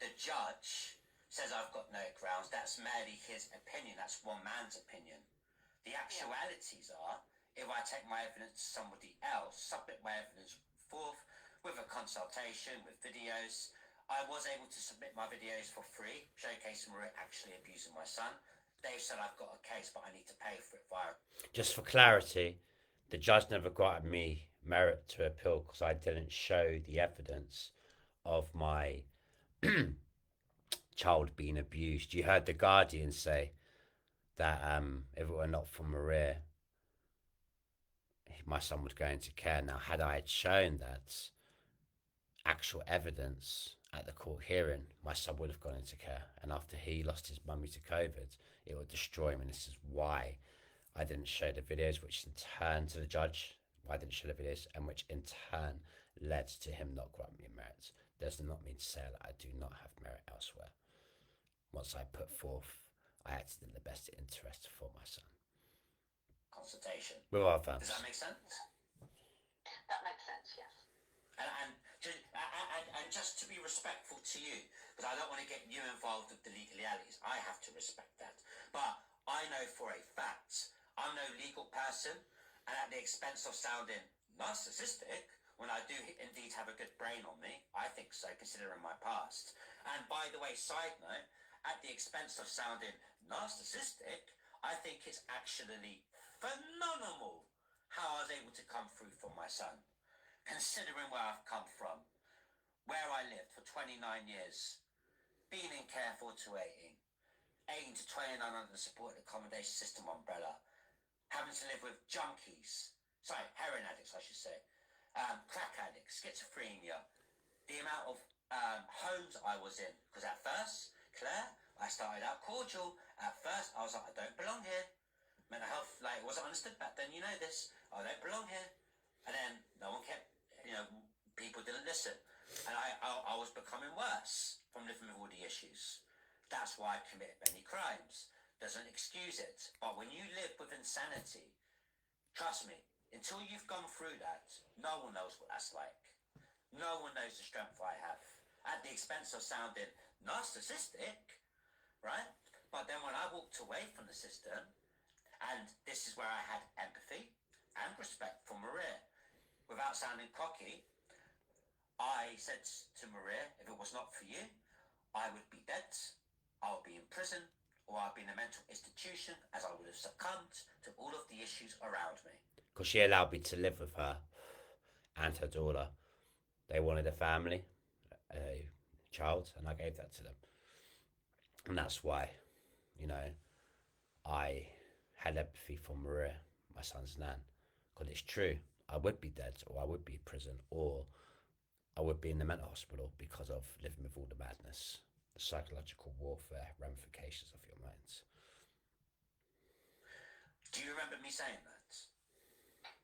the judge says I've got no grounds, that's merely his opinion. That's one man's opinion. The actualities are, if I take my evidence to somebody else, submit my evidence forth with a consultation, with videos, I was able to submit my videos for free, showcasing Maria actually abusing my son. They've said I've got a case, but I need to pay for it via... Just for clarity, the judge never granted me merit to appeal because I didn't show the evidence of my child being abused. You heard the Guardian say that if it were not for Maria, my son would go into care. Now, had I had shown that actual evidence at the court hearing, my son would have gone into care. And after he lost his mummy to COVID, it would destroy him. And this is why I didn't show the videos, which in turn to the judge, why I didn't show the videos, and which in turn led to him not granting me merit. Does not mean to say that I do not have merit elsewhere. Once I put forth, I acted in the best interest for my son. Consultation. With our fans. Does that make sense? That makes sense, yes. And just to be respectful to you, because I don't want to get you involved with the legalities, I have to respect that. But I know for a fact, I'm no legal person, and at the expense of sounding narcissistic, when I do indeed have a good brain on me, I think so, considering my past. And by the way, side note, at the expense of sounding narcissistic, I think it's actually phenomenal how I was able to come through for my son. considering where I've come from, where I lived for 29 years, being in care for to 18 to 29 under the supported accommodation system umbrella, having to live with junkies, heroin addicts, I should say, crack addicts, schizophrenia, the amount of homes I was in. Because at first, Claire, I started out cordial. At first, I was like, I don't belong here. Mental health, it wasn't understood back then, you know this. I don't belong here. And then no one kept, people didn't listen. And I was becoming worse from living with all the issues. That's why I committed many crimes. Doesn't excuse it. But when you live with insanity, trust me, until you've gone through that, no one knows what that's like. No one knows the strength I have. At the expense of sounding narcissistic, right? But then when I walked away from the system, and this is where I had empathy and respect for Maria, without sounding cocky, I said to Maria, if it was not for you, I would be dead, I would be in prison, or I'd be in a mental institution, as I would have succumbed to all of the issues around me. Because she allowed me to live with her and her daughter. They wanted a family, a child, and I gave that to them. And that's why, I had empathy for Maria, my son's nan. Because it's true, I would be dead, or I would be in prison, or I would be in the mental hospital because of living with all the madness, the psychological warfare ramifications of your minds. Do you remember me saying that?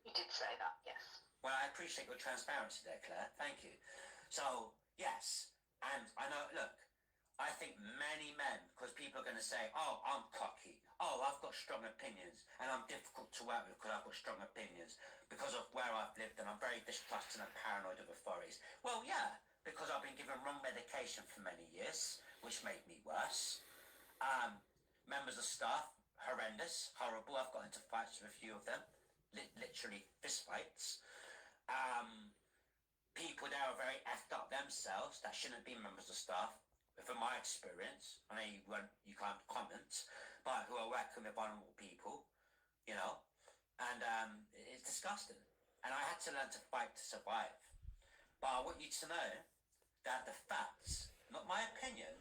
You did say that, yes. Well, I appreciate your transparency there, Claire. Thank you. So, yes, and I know, look, I think many men, because people are going to say, oh, I'm cocky, oh, I've got strong opinions, and I'm difficult to work with because I've got strong opinions, because of where I've lived, and I'm very distrusting and paranoid of authorities. Well, yeah, because I've been given wrong medication for many years, which made me worse. Members of staff, horrendous, horrible. I've got into fights with a few of them, literally fist fights. People there are very effed up themselves that shouldn't be members of staff. From my experience, I know you can't comment, but who are working with vulnerable people, and it's disgusting. And I had to learn to fight to survive. But I want you to know that the facts, not my opinion,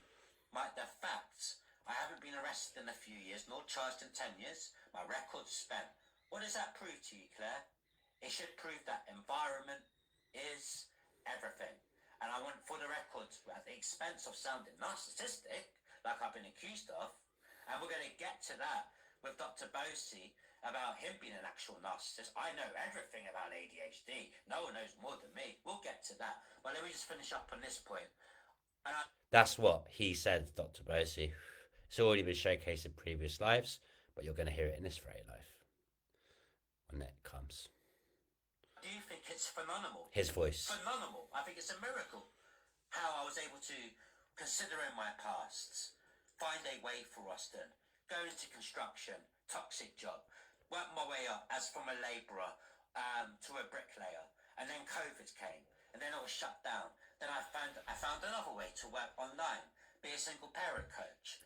the facts, I haven't been arrested in a few years, nor charged in 10 years. My record's spent. What does that prove to you, Claire? It should prove that environment is everything. And I want, for the record, at the expense of sounding narcissistic, like I've been accused of, and we're going to get to that with Dr. Bosey about him being an actual narcissist. I know everything about ADHD. No one knows more than me. We'll get to that. But let me just finish up on this point. That's what he said, Dr. Bosey. It's already been showcased in previous lives, but you're going to hear it in this very life when it comes. Do you think it's phenomenal? His voice. Phenomenal. I think it's a miracle how I was able to, considering my past, find a way for Austin, go into construction, toxic job, work my way up as from a labourer to a bricklayer, and then COVID came, and then I was shut down. Then I found another way to work online, be a single parent coach,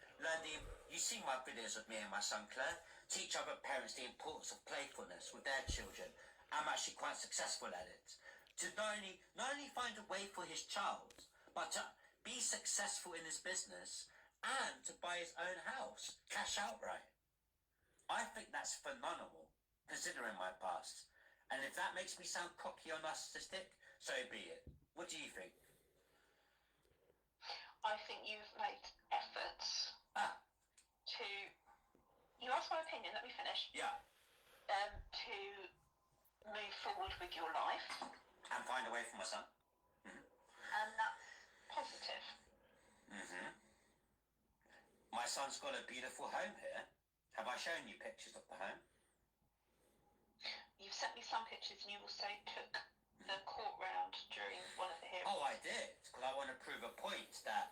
you see my videos of me and my son Claire, teach other parents the importance of playfulness with their children. I'm actually quite successful at it. To not only find a way for his child, but to be successful in his business and to buy his own house, cash outright. I think that's phenomenal, considering my past. And if that makes me sound cocky or narcissistic, so be it. What do you think? I think you've made efforts to... You asked my opinion, let me finish. Yeah. To move forward with your life. And find a way for my son. Mm-hmm. And that's positive. Mm-hmm. My son's got a beautiful home here. Have I shown you pictures of the home? You've sent me some pictures and you also took the court round during one of the hearings. Oh, I did, because I want to prove a point that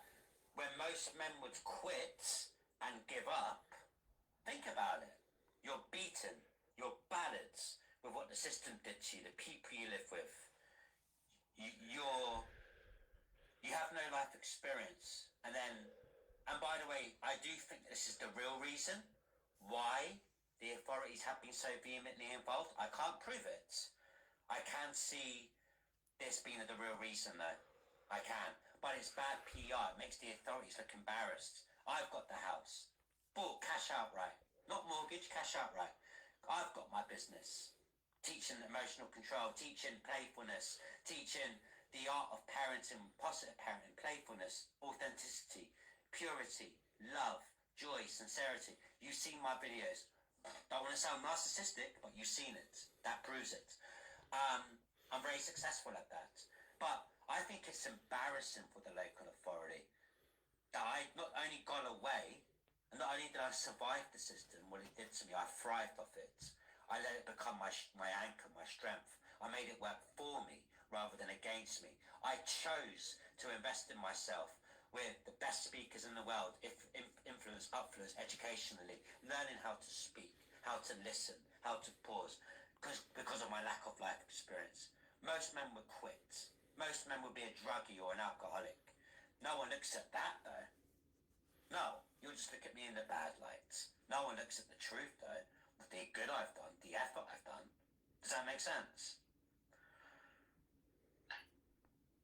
when most men would quit and give up, think about it. You're beaten, you're battered with what the system did to you, the people you live with. You have no life experience. And by the way, I do think this is the real reason why the authorities have been so vehemently involved. I can't prove it. I can see this being the real reason, though. I can. But it's bad PR. It makes the authorities look embarrassed. I've got the house. Bought cash outright. Not mortgage, cash outright. I've got my business. Teaching emotional control, teaching playfulness, teaching the art of parenting, positive parenting, playfulness, authenticity, purity, love, joy, sincerity. You've seen my videos. Don't want to sound narcissistic, but you've seen it. That proves it. I'm very successful at that. But I think it's embarrassing for the local authority that I not only got away, and not only did I survive the system, what it did to me, I thrived off it. I let it become my anchor, my strength. I made it work for me rather than against me. I chose to invest in myself with the best speakers in the world, influence, educationally, learning how to speak, how to listen, how to pause, because of my lack of life experience. Most men would quit. Most men would be a druggie or an alcoholic. No one looks at that, though. No, you'll just look at me in the bad lights. No one looks at the truth, though. The good I've done, the effort I've done. Does that make sense?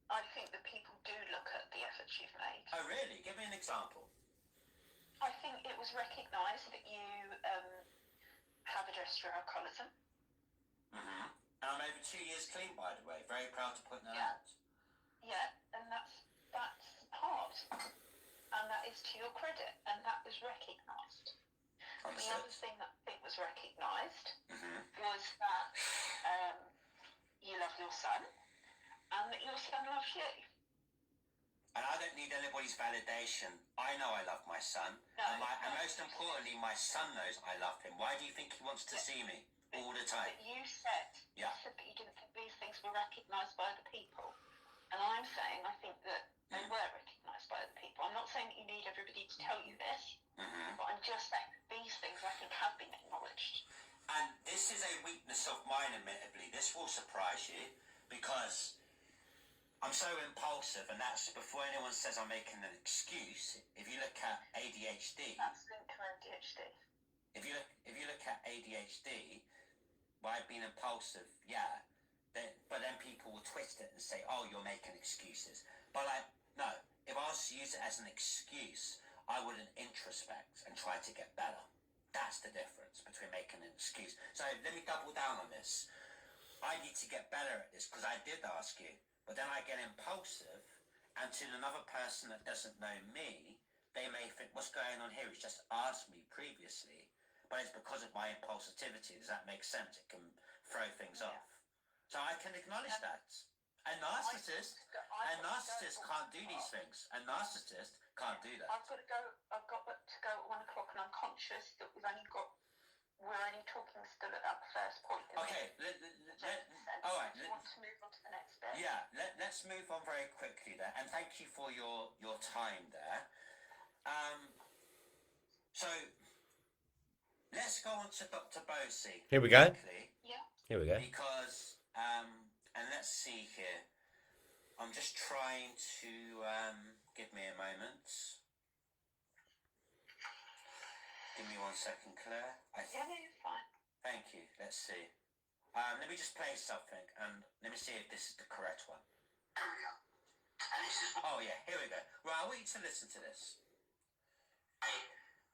I think that people do look at the efforts you've made. Oh, really? Give me an example. I think it was recognised that you have addressed your alcoholism. Mm-hmm. And I'm over 2 years clean, by the way. Very proud to point that Yeah. out. Yeah, and that's hard. And that is to your credit, and that was recognised. The other thing that I think was recognised was that you love your son, and that your son loves you. And I don't need anybody's validation. I know I love my son. No, and most importantly, my son knows I love him. Why do you think he wants to see me all the time? But you said that you didn't think these things were recognised by other people. And I'm saying I think that they were recognised by other people. I'm not saying that you need everybody to tell you this, but I'm just saying that these things I think have been acknowledged. And this is a weakness of mine, admittedly. This will surprise you, because I'm so impulsive, and that's before anyone says I'm making an excuse. If you look at ADHD, That's linked to ADHD. If you look at ADHD, by being impulsive, yeah. But then people will twist it and say, "Oh, you're making excuses." But no. If I was to use it as an excuse, I wouldn't introspect and try to get better. That's the difference between making an excuse. So let me double down on this. I need to get better at this, because I did ask you, but then I get impulsive, and to another person that doesn't know me, they may think, "What's going on here? He's just asked me previously," but it's because of my impulsivity. Does that make sense? It can throw things off. So I can acknowledge that. A narcissist can't do these things. A narcissist can't do that. I've got to go at 1 o'clock, and I'm conscious that we're only talking still at that first point. Okay, all right. Do you want to move on to the next bit? Yeah, let's move on very quickly there, and thank you for your time there. So let's go on to Dr. Bosey. Here we go. Quickly, Yeah. Here we go. because and let's see here. I'm just trying to give me a moment. Give me 1 second, Claire. Yeah, no, you're fine. Thank you. Let's see. Let me just play something, and let me see if this is the correct one. Oh yeah, here we go. Right, I want you to listen to this.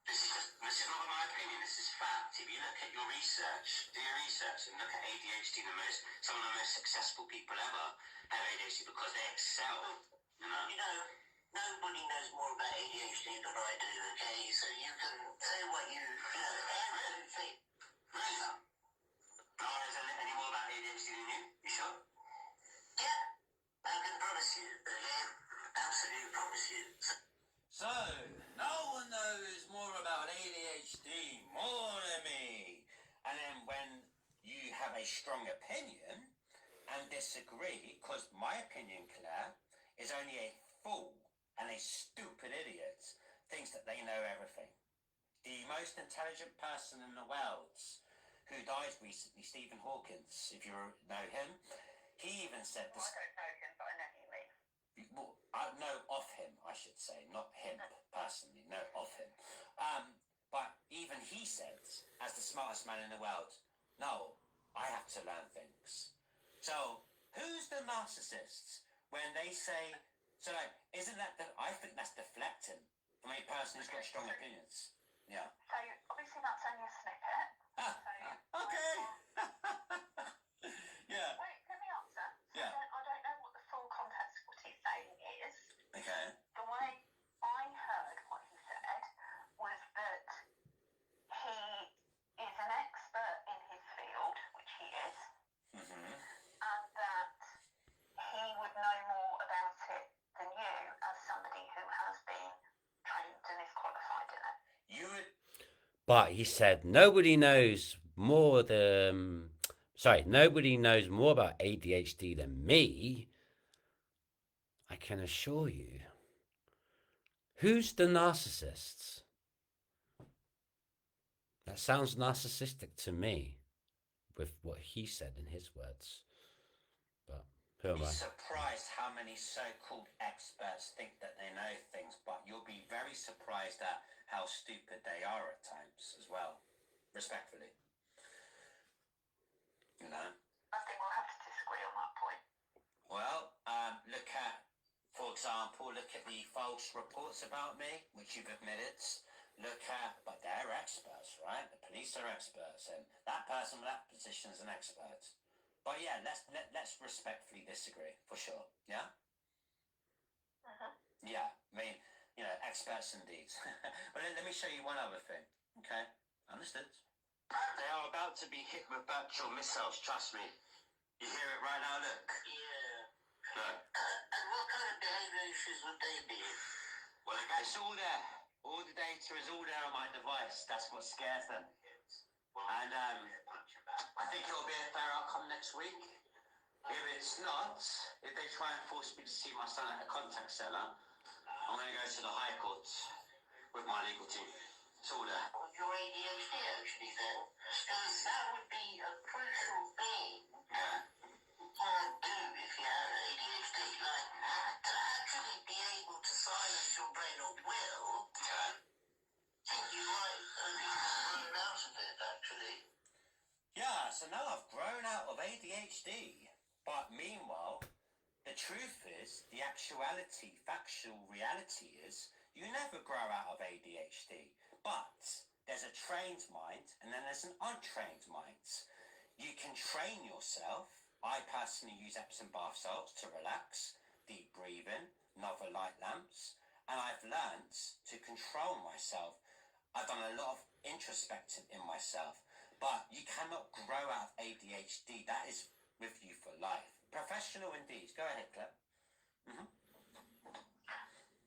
This is not my opinion, this is fact. If you look at your research, do your research and look at ADHD, some of the most successful people ever have ADHD because they excel. You know, nobody knows more about ADHD than I do, okay? So you can say what you know. I really think. Right. Laura, is there any more about ADHD than you? You sure? Yeah, I can promise you. Okay? Absolutely promise you. So, no one knows more about ADHD more than me. And then when you have a strong opinion and disagree, because my opinion, Claire, is only a fool and a stupid idiot thinks that they know everything. The most intelligent person in the world, who died recently, Stephen Hawking, if you know him, he even said this. I don't know him, but I know who you mean. Well, I know of him, I should say, not him personally, know of him. But even he said, as the smartest man in the world, no, I have to learn things. So Who's the narcissist when they say, so like, isn't that, I think that's deflecting from a person who's got strong opinions. Yeah. So obviously that's only a snippet. Okay. Yeah. Wait, let me answer. So Yeah. I don't know what the full context of what he's saying is. Okay. The way I heard what he said was that he is an expert in his field, which he is, Mm-hmm. and that he would know more about it than you as somebody who has been trained and is qualified in it. You would. But he said nobody knows more than. Nobody knows more about ADHD than me. I can assure you. Who's the narcissist? That sounds narcissistic to me, with what he said in his words. But who am You'll I? be surprised how many so-called experts think that they know things, but you'll be very surprised at how stupid they are at times as well, respectfully. You know? I think we'll have to disagree on that point. Well, look at, for example, look at the false reports about me, which you've admitted. Look at, but they're experts, right? The police are experts, and that person in that position is an expert. But yeah, let's respectfully disagree, for sure. Yeah? Yeah, I mean, you know, experts indeed. But let me show you one other thing, okay? Understood? They are about to be hit with virtual missiles, trust me. You hear it right now, look. Yeah. Look. And what kind of behavior issues would they be? Well, it's all there. All the data is all there on my device. That's what scares them. And I think it'll be a fair outcome next week. If it's not, if they try and force me to see my son at a contact centre, I'm going to go to the High Court with my legal team. It's all there. Your ADHD actually then, because that would be a crucial thing you can't do if you have ADHD. Like, to actually be able to silence your brain at will, I think you might at least grown out of it, actually. Yeah, so now I've grown out of ADHD. But meanwhile, the truth is, the actuality, factual reality is, you never grow out of ADHD. But there's a trained mind and then there's an untrained mind. You can train yourself. I personally use Epsom bath salts to relax, deep breathing, novel light lamps, and I've learned to control myself. I've done a lot of introspecting in myself, but you cannot grow out of ADHD. That is with you for life. Professional indeed. Go ahead, Claire. Mm-hmm.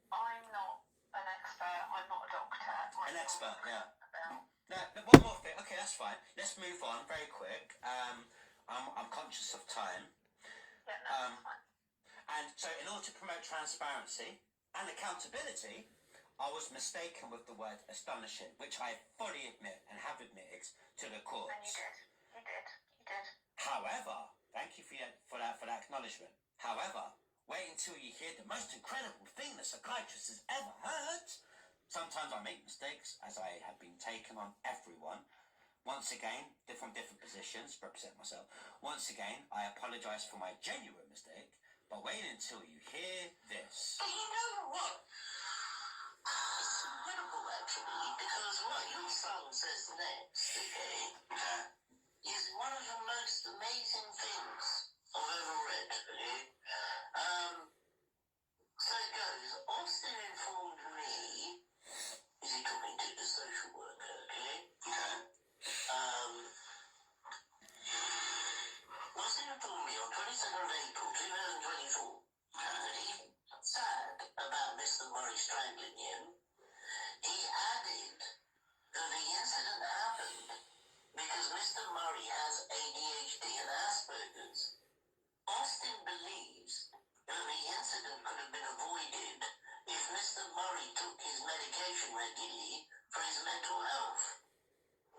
I'm not an expert. I'm not a doctor. An expert, yeah. About No, but one more thing. Okay, that's fine. Let's move on very quick. I'm conscious of time. yeah, no, that's fine. And so in order to promote transparency and accountability, I was mistaken with the word astonishing, which I fully admit and have admitted to the court. And you did. You did. You did. However, thank you for that acknowledgement. However, wait until you hear the most incredible thing the psychiatrist has ever heard. Sometimes I make mistakes, as I have been taken on everyone. Once again, from different positions, represent myself. Once again, I apologise for my genuine mistake, but wait until you hear this. But you know what? It's incredible, actually, because what your son says next, okay, is one of the most amazing things I've ever read, okay? So it goes, Austin informed me, is he talking to the social worker, okay? Austin informed me on 22nd of April 2024 that he's sad about Mr. Murray strangling him. He added that the incident happened because Mr. Murray has ADHD and Asperger's. Austin believes that the incident could have been avoided if Mr. Murray took his medication regularly for his mental health.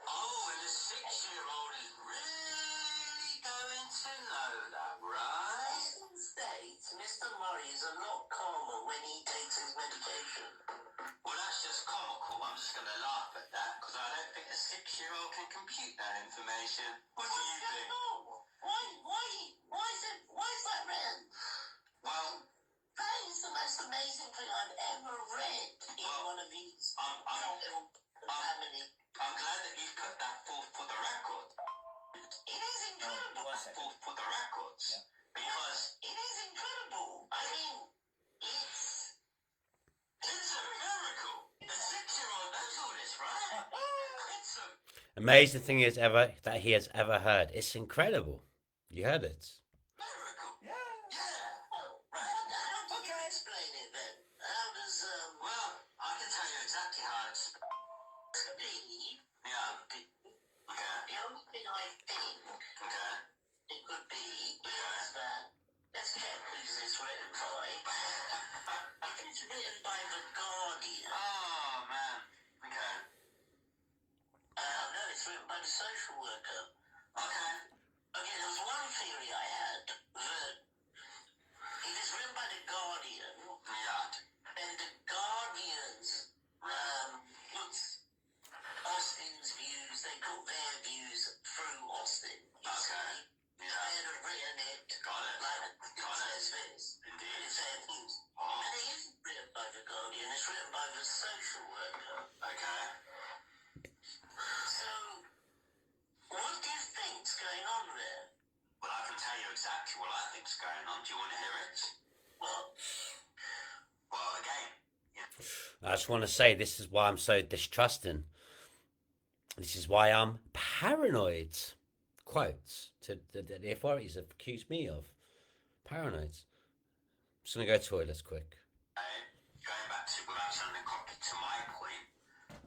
Oh, and the 6-year-old is really going to know that, right? Austin states Mr. Murray is a lot calmer when he takes his medication. Well, that's just comical. I'm just going to laugh at that because I don't think a 6-year-old can compute that information. What do you think? No. Why is amazing thing I've ever read in one of these parental family. I'm glad that you've put that forth for the record. It is incredible. Forth for the records. Yeah. Because it is incredible. I mean, it's a miracle. The 6-year-old knows all this, right? It's a Amazing thing is ever that he has ever heard. It's incredible. You heard it. miracle. Yeah. How do you explain it then? How does well, I can tell you exactly how it's. be? Yeah. Okay. The only thing I think Okay. it could be is that, let's check who's this written by. If it's written by The Guardian. Oh man. Okay. No, it's written by the social worker. Okay. Okay, there was one theory I had that it is written by The Guardian, Yeah. and The Guardian's puts Austin's views, they put their views through Austin. You Okay. see? Yeah. They'd have written it Got it. like it says this. Indeed. It says this. Oh. And it isn't written by The Guardian, it's written by the social worker. Okay. So, what do you think's going on there? Well, I can tell you exactly what I think's going on. Do you want to hear it? What? Well, again. I just want to say this is why I'm so distrusting. This is why I'm paranoid. Quotes to the authorities have accused me of paranoid. I'm just gonna go toilets quick. Going back to without sounding cocky to my point.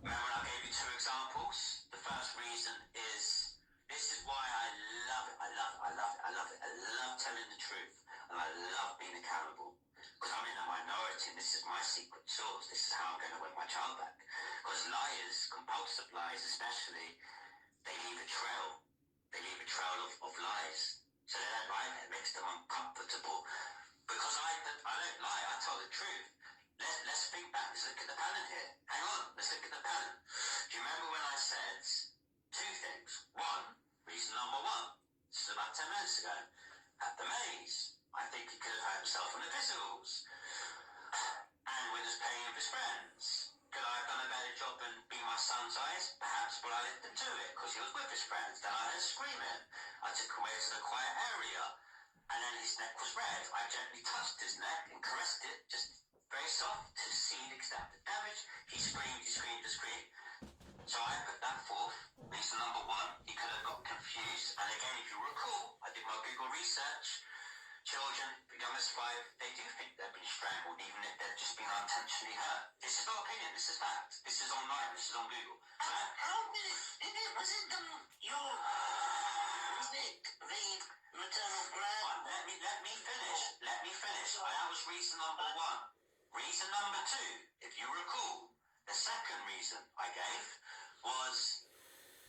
Remember when I gave you 2 examples? The first reason is this is why I love it. I love telling the truth, and I love being accountable. Because I'm in a minority, and this is my secret sauce. This is how I'm going to win my child back. Because liars, compulsive lies especially, they leave a trail. They leave a trail of lies. So they don't lie there. It makes them uncomfortable. Because I don't lie. I tell the truth. Let's think back. Let's look at the pattern here. Hang on. Let's look at the pattern. Do you remember when I said 2 things? Reason number 1. This is about 10 minutes ago. At the maze, I think he could have hurt himself on the visuals. And when he's playing with his friends. Could I have done a better job than being my son's eyes? Perhaps, but I let him do it because he was with his friends. Then I heard screaming. I took him away to the quiet area. And then his neck was red. I gently touched his neck and caressed it, just very soft, to see the extent of damage. He screamed. So I put that forth. Reason number 1, he could have got confused. And again, if you recall, I did my Google research. Children, young as 5, they do think they've been strangled, even if they've just been unintentionally hurt. This is not opinion, this is fact. This is online, this is on Google. How did it, was it the maternal grand? Let me finish. That was reason number 1. Reason number 2, if you recall, the second reason I gave was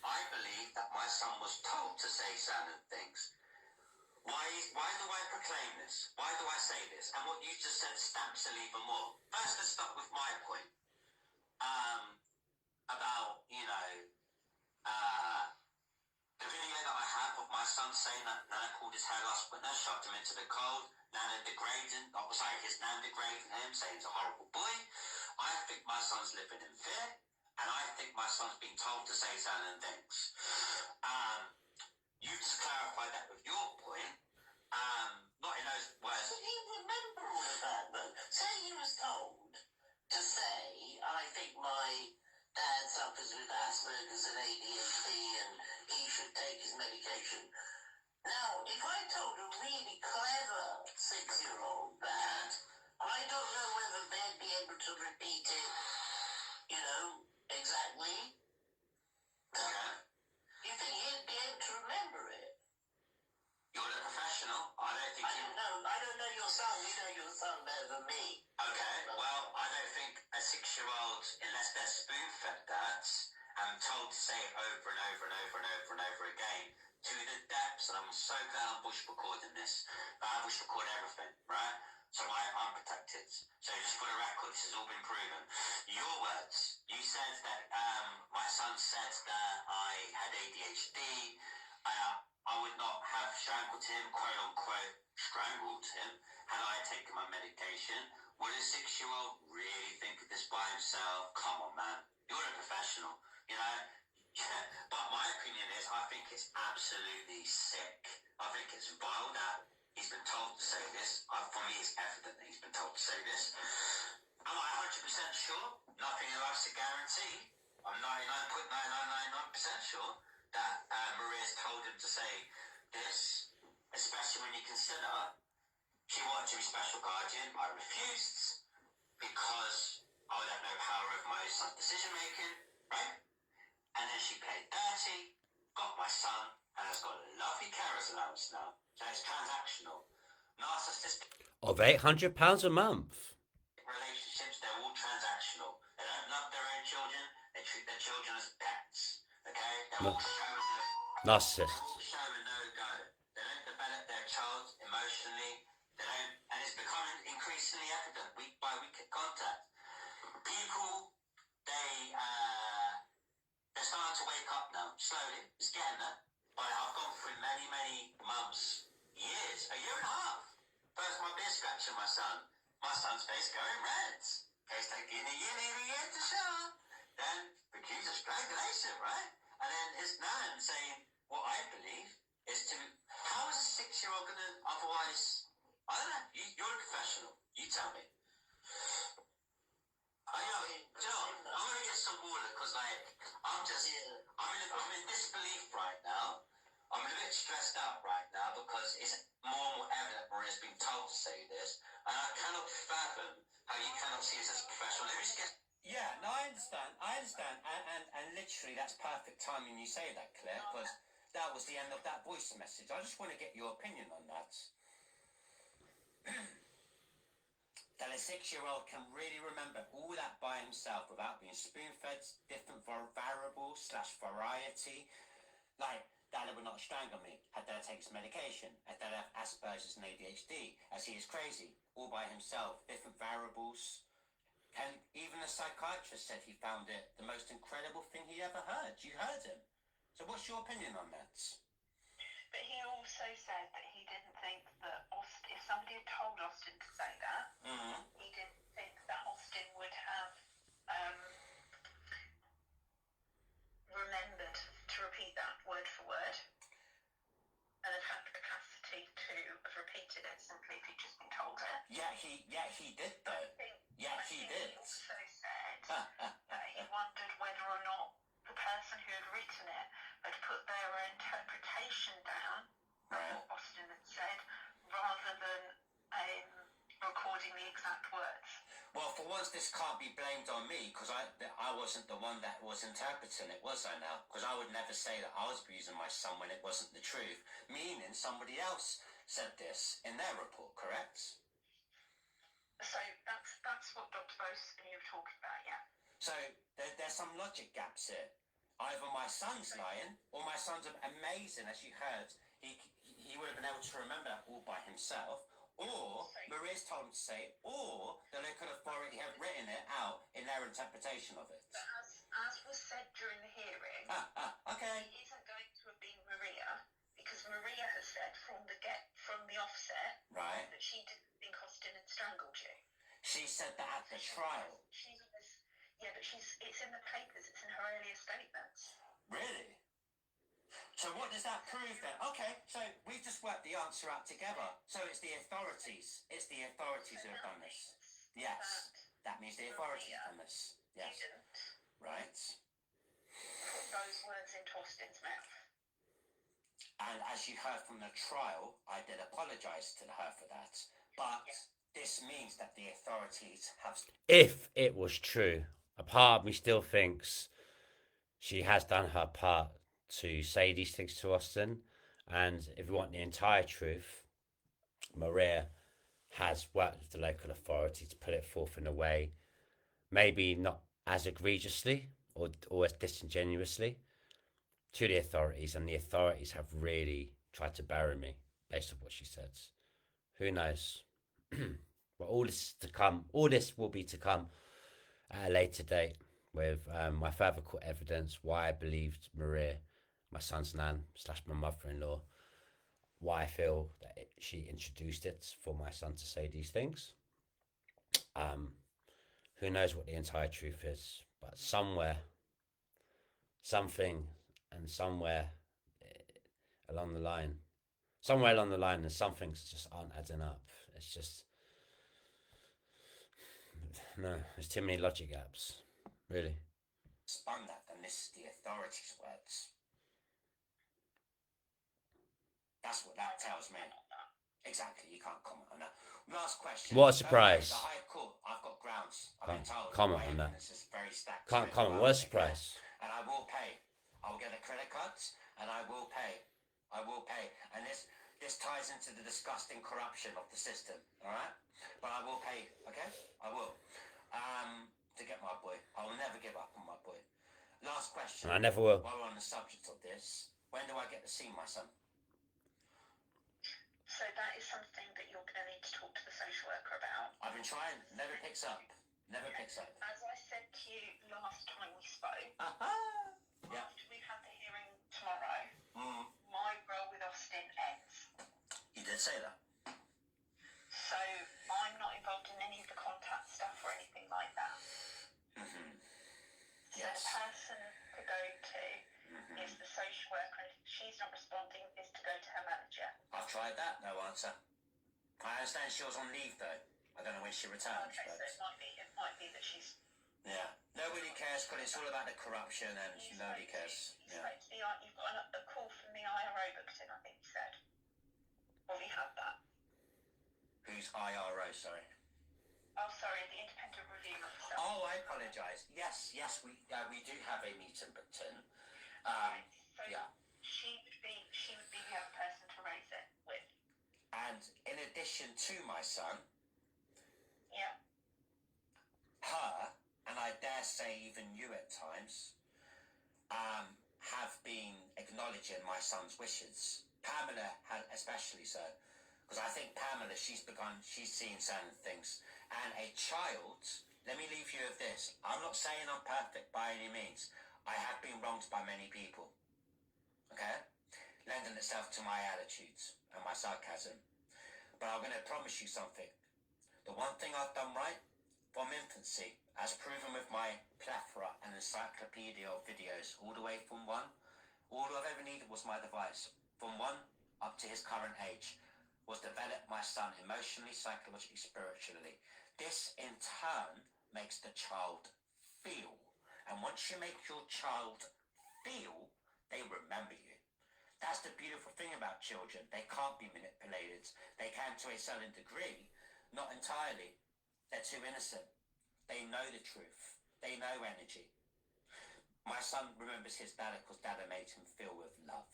I believe that my son was told to say certain things. Why do I proclaim this? Why do I say this? And what you just said stamps it even more. First, let's start with my point. About, the video that I have of my son saying that Nana pulled his hair last winter, shoved him into the cold, Nana degrading, his Nana degrading him, saying he's a horrible boy. I think my son's living in fear, and I think my son's being told to say certain things. You just clarified that with your point. Not in those words. But you remember all of that, though. Say he was told to say, I think my dad suffers with Asperger's and ADHD and he should take his medication. Now, if I told a really clever 6-year-old that, I don't know whether they'd be able to repeat it, exactly. Okay. You think he'd be able to remember it? You're the professional. I don't know your son. You know your son better than me. Okay, well, I don't think a 6-year-old, unless they're spoon-fed that, and told to say it over and over and over and over and over again, to the depths, and I'm so glad I'm bush recording this. I bush record everything, right? So I'm protected. So just for the record, this has all been proven. Your words, you said that my son said that I had ADHD. I would not have strangled him, quote unquote, strangled him, had I taken my medication. Would a 6-year-old really think of this by himself? Come on, man. You're a professional, you know? But my opinion is, I think it's absolutely sick. I think it's vile that he's been told to say this. For me, it's evident that he's been told to say this. Am I 100% sure? Nothing in life's a guarantee. I'm 99.9999% sure that Maria's told him to say this, especially when you consider she wanted to be special guardian. I refused because I don't know power of my son's decision making, right? And then she played dirty, got my son, and has got a lovely carer's allowance now. So it's transactional. Narcissistic Of £800 a month. relationships, they're all transactional. They don't love their own children, they treat their children as pets. Okay? They're all show and no. Narcissist. They're all show and no go. They don't develop their child emotionally. They don't, and it's becoming increasingly evident week by week at contact. People, they're starting to wake up now, slowly. It's getting there. But I've gone through many, many months, years, a year and a half. First, my beard scratching my son. My son's face going red. Case taking a year to shower. Then, accused of strangulation, right? And then his nan saying, what I believe is to, how is a 6-year-old going to otherwise, I don't know, you're a professional. You tell me. I'm going to get some water because, like, I'm in disbelief right now. I'm a bit stressed out right now because it's more and more evident Maria's been told to say this, and I cannot fathom how you cannot see us as a professional. Let me just get... Yeah, no, I understand, and literally that's perfect timing you say that, Claire, because that was the end of that voice message. I just want to get your opinion on that. That a 6-year-old can really remember all that by himself without being spoon-fed different variables / variety. Like, Dad would not strangle me, had Dad take his medication, had Dad have Asperger's and ADHD, as he is crazy, all by himself, different variables. And even the psychiatrist said he found it the most incredible thing he ever heard. You heard him. So what's your opinion on that? But he also said that he didn't think that Austin, if somebody had told Austin to say that, he didn't think that Austin would have remembered to repeat that word for word and have had the capacity to have repeated it simply if he'd just been told it. Yeah, he did though. He did. He also said that he wondered whether or not the person who had written it had put their interpretation down of what Austin had said rather than recording the exact words. Well, for once, this can't be blamed on me because I wasn't the one that was interpreting it, was I now? Because I would never say that I was abusing my son when it wasn't the truth, meaning somebody else said this in their report, correct? So that's what Dr. Bose and you were talking about, yeah. So there's some logic gaps here. Either my son's lying or my son's amazing, as you heard. He would have been able to remember that all by himself. Or Maria's told him to say it, or the local authority have written it out in their interpretation of it. But as was said during the hearing, okay. it isn't going to have been Maria, because Maria has said from the offset that she didn't think Austin had strangled you. She said that at the trial. But it's in the papers, it's in her earlier statements. Really? So what does that prove then? Okay, so we've just worked the answer out together. So it's the authorities. It's the authorities who have done this. Yes. That means the authorities have done this. Yes. Didn't right. put those words into Austin's mouth. And as you heard from the trial, I did apologise to her for that. But this means that the authorities have... If it was true, a part of me still thinks she has done her part to say these things to Austin, and if you want the entire truth, Maria has worked with the local authority to put it forth in a way maybe not as egregiously or as disingenuously to the authorities, and the authorities have really tried to bury me based on what she says. Who knows? But all this to come, all this will be to come at a later date with my further court evidence, why I believed Maria, my son's nan / my mother-in-law, why I feel that she introduced it for my son to say these things. Who knows what the entire truth is? But somewhere, something, and somewhere along the line, there's some things just aren't adding up. It's just no. There's too many logic gaps, really. Spun that, and this is the authorities' words. That's what that tells me. Exactly, you can't comment on that. Last question. What a surprise. The High Court, I've got grounds. I've been told. Comment on that. This is very stacked. Can't comment. What a surprise. And I will pay. I'll get the credit cards, and I will pay. I will pay. And this ties into the disgusting corruption of the system, all right? But I will pay, okay? I will. To get my boy. I will never give up on my boy. Last question. And I never will. While we're on the subject of this, when do I get to see my son? So that is something that you're going to need to talk to the social worker about. I've been trying. Never picks up. Never picks up. As I said to you last time we spoke, Yeah. after we've had the hearing tomorrow, my role with Austin ends. You did say that. So I'm not involved in any of the contact stuff or anything like that. So Yes. the person to go to is the social worker, and if she's not responding, is to go to her manager. I've tried that. No answer. I understand she was on leave though. I don't know when she returns. Okay, But so it might be that she's. yeah. Nobody cares because it's all about the corruption and nobody cares. You Yeah. spoke to you've got a call from the IRO booked in, I think you said. Or we had that. Who's IRO? Sorry. Oh, sorry, the independent review officer. Oh, I apologise. Yes, we do have a meeting booked in. So Yeah. she would be the other person to raise it with. And in addition to my son, Yeah. her, and I dare say even you at times, have been acknowledging my son's wishes. Pamela has especially so, because I think Pamela, she's seeing certain things. And a child, let me leave you with this. I'm not saying I'm perfect by any means. I have been wronged by many people. Okay? Lending itself to my attitudes and my sarcasm. But I'm going to promise you something. The one thing I've done right from infancy, as proven with my plethora and encyclopedia of videos, all the way from one, all I've ever needed was my device. From one up to his current age, was develop my son emotionally, psychologically, spiritually. This in turn makes the child feel. And once you make your child feel, they remember you. That's the beautiful thing about children. They can't be manipulated. They can to a certain degree, not entirely. They're too innocent. They know the truth. They know energy. My son remembers his dad because dad made him feel with love.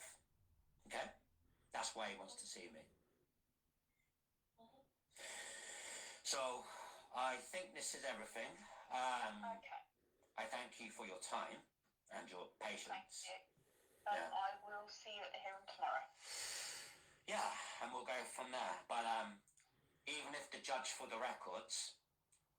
Okay? That's why he wants to see me. So, I think this is everything. Okay. I thank you for your time and your Thank patience. you. Yeah. I will see you at the hearing tomorrow. Yeah, and we'll go from there. But even if the judge for the records,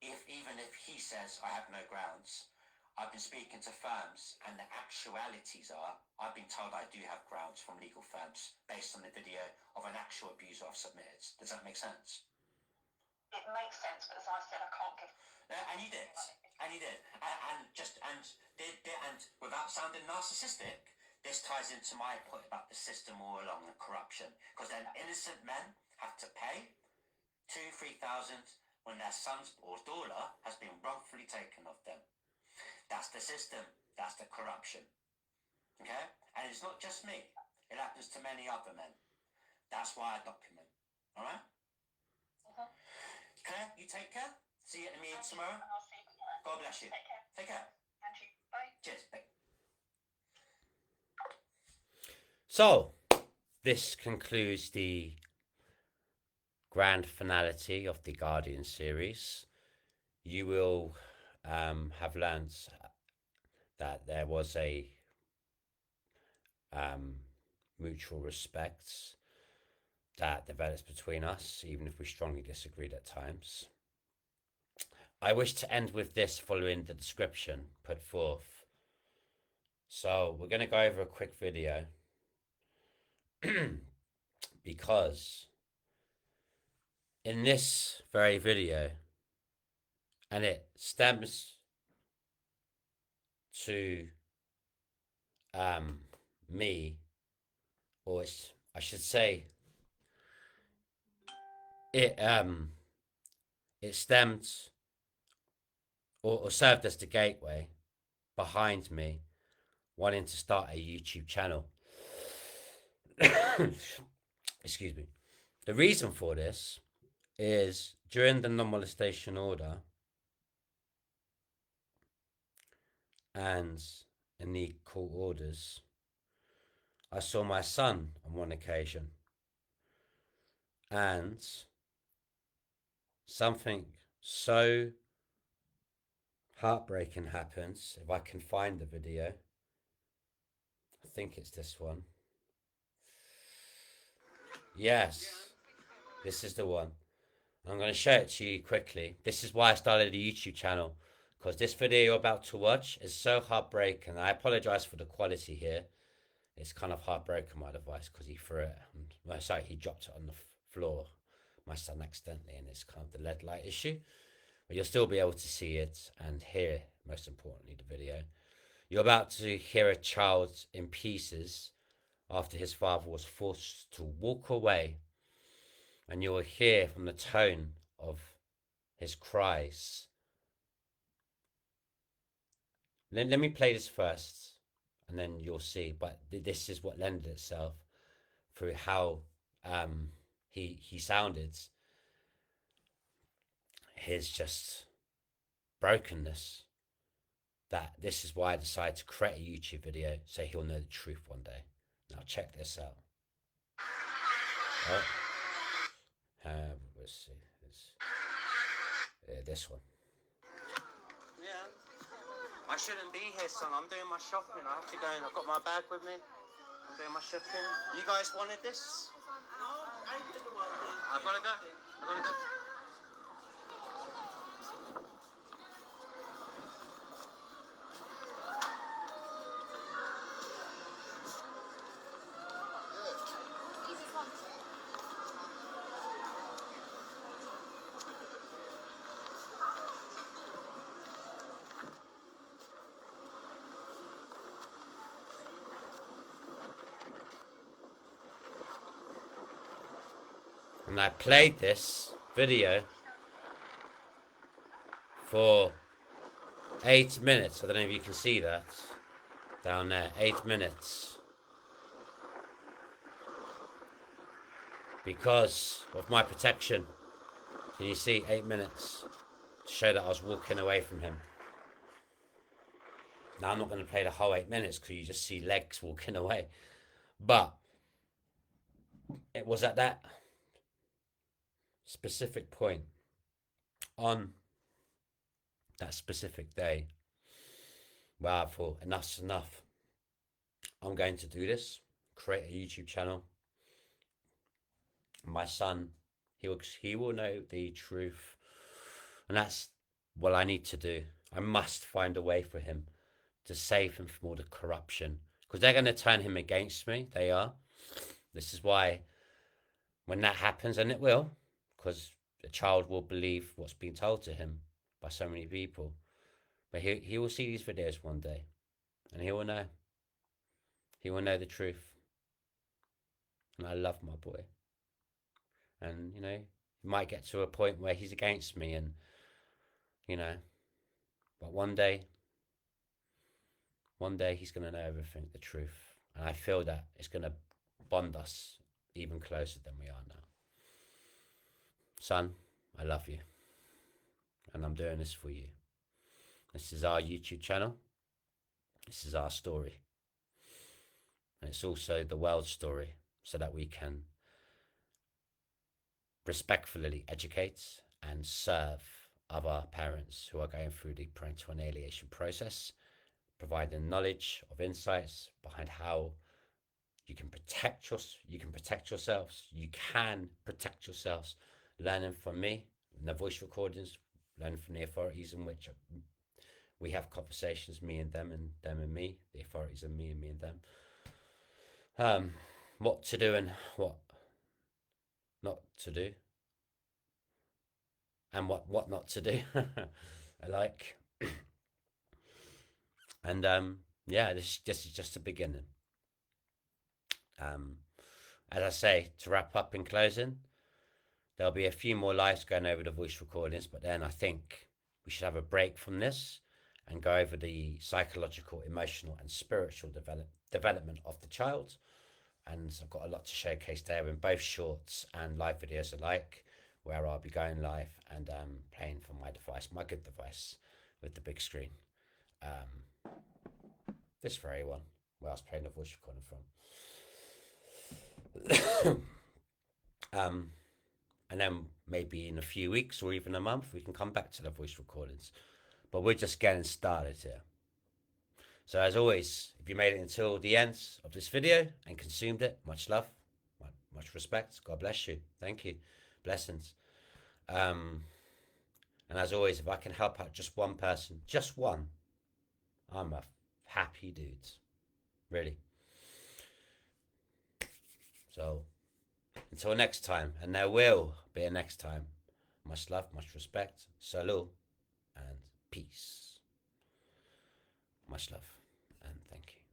even if he says I have no grounds, I've been speaking to firms and the actualities are, I've been told I do have grounds from legal firms based on the video of an actual abuser I've submitted. Does that make sense? It makes sense, but as I said, I can't give. And you did. And you did. And without sounding narcissistic, this ties into my point about the system all along and corruption. Because then innocent men have to pay 2,000-3,000 when their son's or daughter has been wrongfully taken of them. That's the system. That's the corruption. Okay? And it's not just me. It happens to many other men. That's why I document. Alright? Okay? You take care. See you at the meeting tomorrow. And I'll see you tomorrow. God bless you. Take care. Take care. And you. Bye. Cheers. Bye. So, this concludes the grand finality of the Guardian series. You will have learned that there was a mutual respect that develops between us, even if we strongly disagreed at times. I wish to end with this following the description put forth. So we're going to go over a quick video because in this very video, And it stems to me, or I should say, it stemmed or served as the gateway behind me wanting to start a YouTube channel. Excuse me. The reason for this is during the non-molestation order and in the court orders, I saw my son on one occasion, and something so heartbreaking happens. If I can find the video, I think it's this one. Yes, this is the one. I'm going to show it to you quickly. This is why I started a YouTube channel, because this video you're about to watch is so heartbreaking. I apologize for the quality here. It's kind of heartbroken, my device, because he threw it. Sorry, he dropped it on the floor, my son, accidentally, and it's kind of the LED light issue. But you'll still be able to see it and hear, most importantly, the video. You're about to hear a child in pieces after his father was forced to walk away. And you will hear from the tone of his cries. Let me play this first, and then you'll see. But this is what lended itself through how he sounded. His just brokenness. That this is why I decided to create a YouTube video, so he'll know the truth one day. Now check this out. Oh. Let's see. This one. Yeah. I shouldn't be here, son. I'm doing my shopping. I have to go in. I've got my bag with me. I'm doing my shopping. You guys wanted this? I've got to go. And I played this video for 8 minutes. I don't know if you can see that down there. 8 minutes. Because of my protection. Can you see 8 minutes? To show that I was walking away from him. Now I'm not going to play the whole 8 minutes because you just see legs walking away. But it was at that specific point on that specific day where I thought enough's enough. I'm going to do this, create a YouTube channel. My son, he will know the truth, and that's what I need to do. I must find a way for him to save him from all the corruption, because they're going to turn him against me. They are. This is why when that happens, and it will, because the child will believe what's been told to him by so many people. But he will see these videos one day, and he will know. He will know the truth. And I love my boy. And, you know, he might get to a point where he's against me, and, you know, but one day he's going to know everything, the truth. And I feel that it's going to bond us even closer than we are now. Son, I love you. And I'm doing this for you. This is our YouTube channel. This is our story. And it's also the world's story, so that we can respectfully educate and serve other parents who are going through the parental alienation process, providing knowledge of insights behind how you can protect yourselves. You can protect yourselves. Learning from me, in the voice recordings, learning from the authorities, in which we have conversations, me and them and me, the authorities and me and them. What to do and what not to do, and what not to do. alike. And yeah, this is just the beginning. As I say, to wrap up in closing, there'll be a few more lives going over the voice recordings, but then I think we should have a break from this and go over the psychological, emotional, and spiritual development of the child. And I've got a lot to showcase there in both shorts and live videos alike, where I'll be going live and playing from my device, my good device with the big screen. This very one, where I was playing the voice recording from. And then maybe in a few weeks or even a month, we can come back to the voice recordings. But we're just getting started here. So as always, if you made it until the end of this video and consumed it, much love, much respect. God bless you. Thank you. Blessings. And as always, if I can help out just one person, just one, I'm a happy dude. Really. So until next time, and there will be a next time, much love, much respect, salut, and peace. Much love, and thank you.